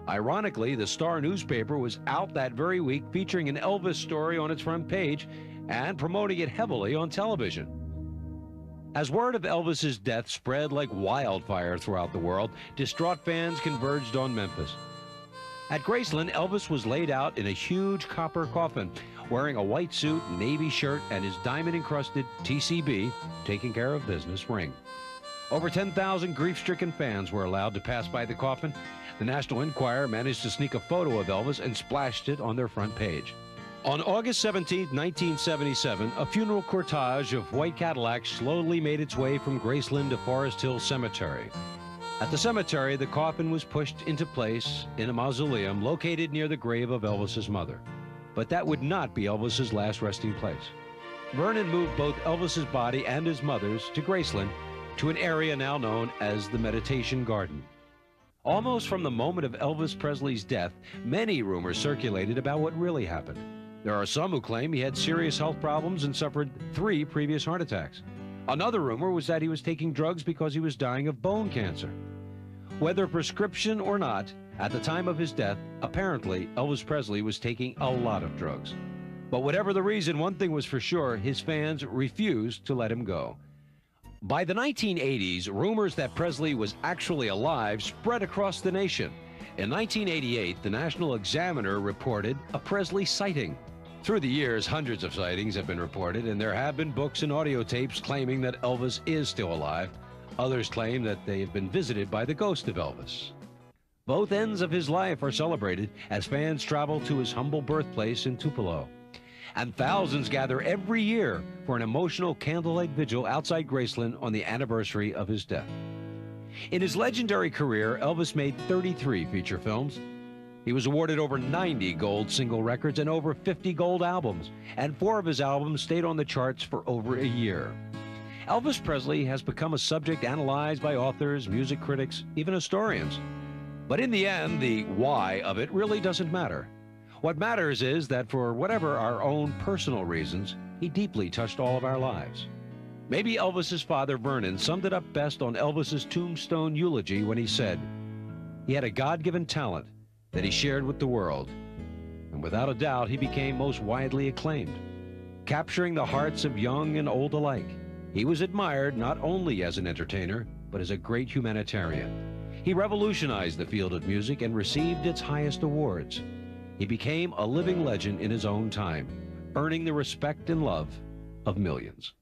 Ironically, the Star newspaper was out that very week featuring an Elvis story on its front page and promoting it heavily on television. As word of Elvis's death spread like wildfire throughout the world, distraught fans converged on Memphis. At Graceland, Elvis was laid out in a huge copper coffin, wearing a white suit, navy shirt, and his diamond-encrusted TCB, taking care of business, ring. Over 10,000 grief-stricken fans were allowed to pass by the coffin. The National Enquirer managed to sneak a photo of Elvis and splashed it on their front page. On August 17, 1977, a funeral cortege of white Cadillacs slowly made its way from Graceland to Forest Hill Cemetery. At the cemetery, the coffin was pushed into place in a mausoleum located near the grave of Elvis's mother. But that would not be Elvis's last resting place. Vernon moved both Elvis's body and his mother's to Graceland, to an area now known as the Meditation Garden. Almost from the moment of Elvis Presley's death, many rumors circulated about what really happened. There are some who claim he had serious health problems and suffered 3 previous heart attacks. Another rumor was that he was taking drugs because he was dying of bone cancer. Whether prescription or not, at the time of his death, apparently Elvis Presley was taking a lot of drugs. But whatever the reason, one thing was for sure, his fans refused to let him go. By the 1980s, rumors that Presley was actually alive spread across the nation. In 1988, the National Examiner reported a Presley sighting. Through the years, hundreds of sightings have been reported, and there have been books and audio tapes claiming that Elvis is still alive. Others claim that they have been visited by the ghost of Elvis. Both ends of his life are celebrated as fans travel to his humble birthplace in Tupelo. And thousands gather every year for an emotional candlelight vigil outside Graceland on the anniversary of his death. In his legendary career, Elvis made 33 feature films. He was awarded over 90 gold single records and over 50 gold albums, and 4 of his albums stayed on the charts for over a year. Elvis Presley has become a subject analyzed by authors, music critics, even historians. But in the end, the why of it really doesn't matter. What matters is that for whatever our own personal reasons, he deeply touched all of our lives. Maybe Elvis's father, Vernon, summed it up best on Elvis's tombstone eulogy when he said, he had a God-given talent that he shared with the world, and without a doubt, he became most widely acclaimed, capturing the hearts of young and old alike. He was admired not only as an entertainer, but as a great humanitarian. He revolutionized the field of music and received its highest awards. He became a living legend in his own time, earning the respect and love of millions.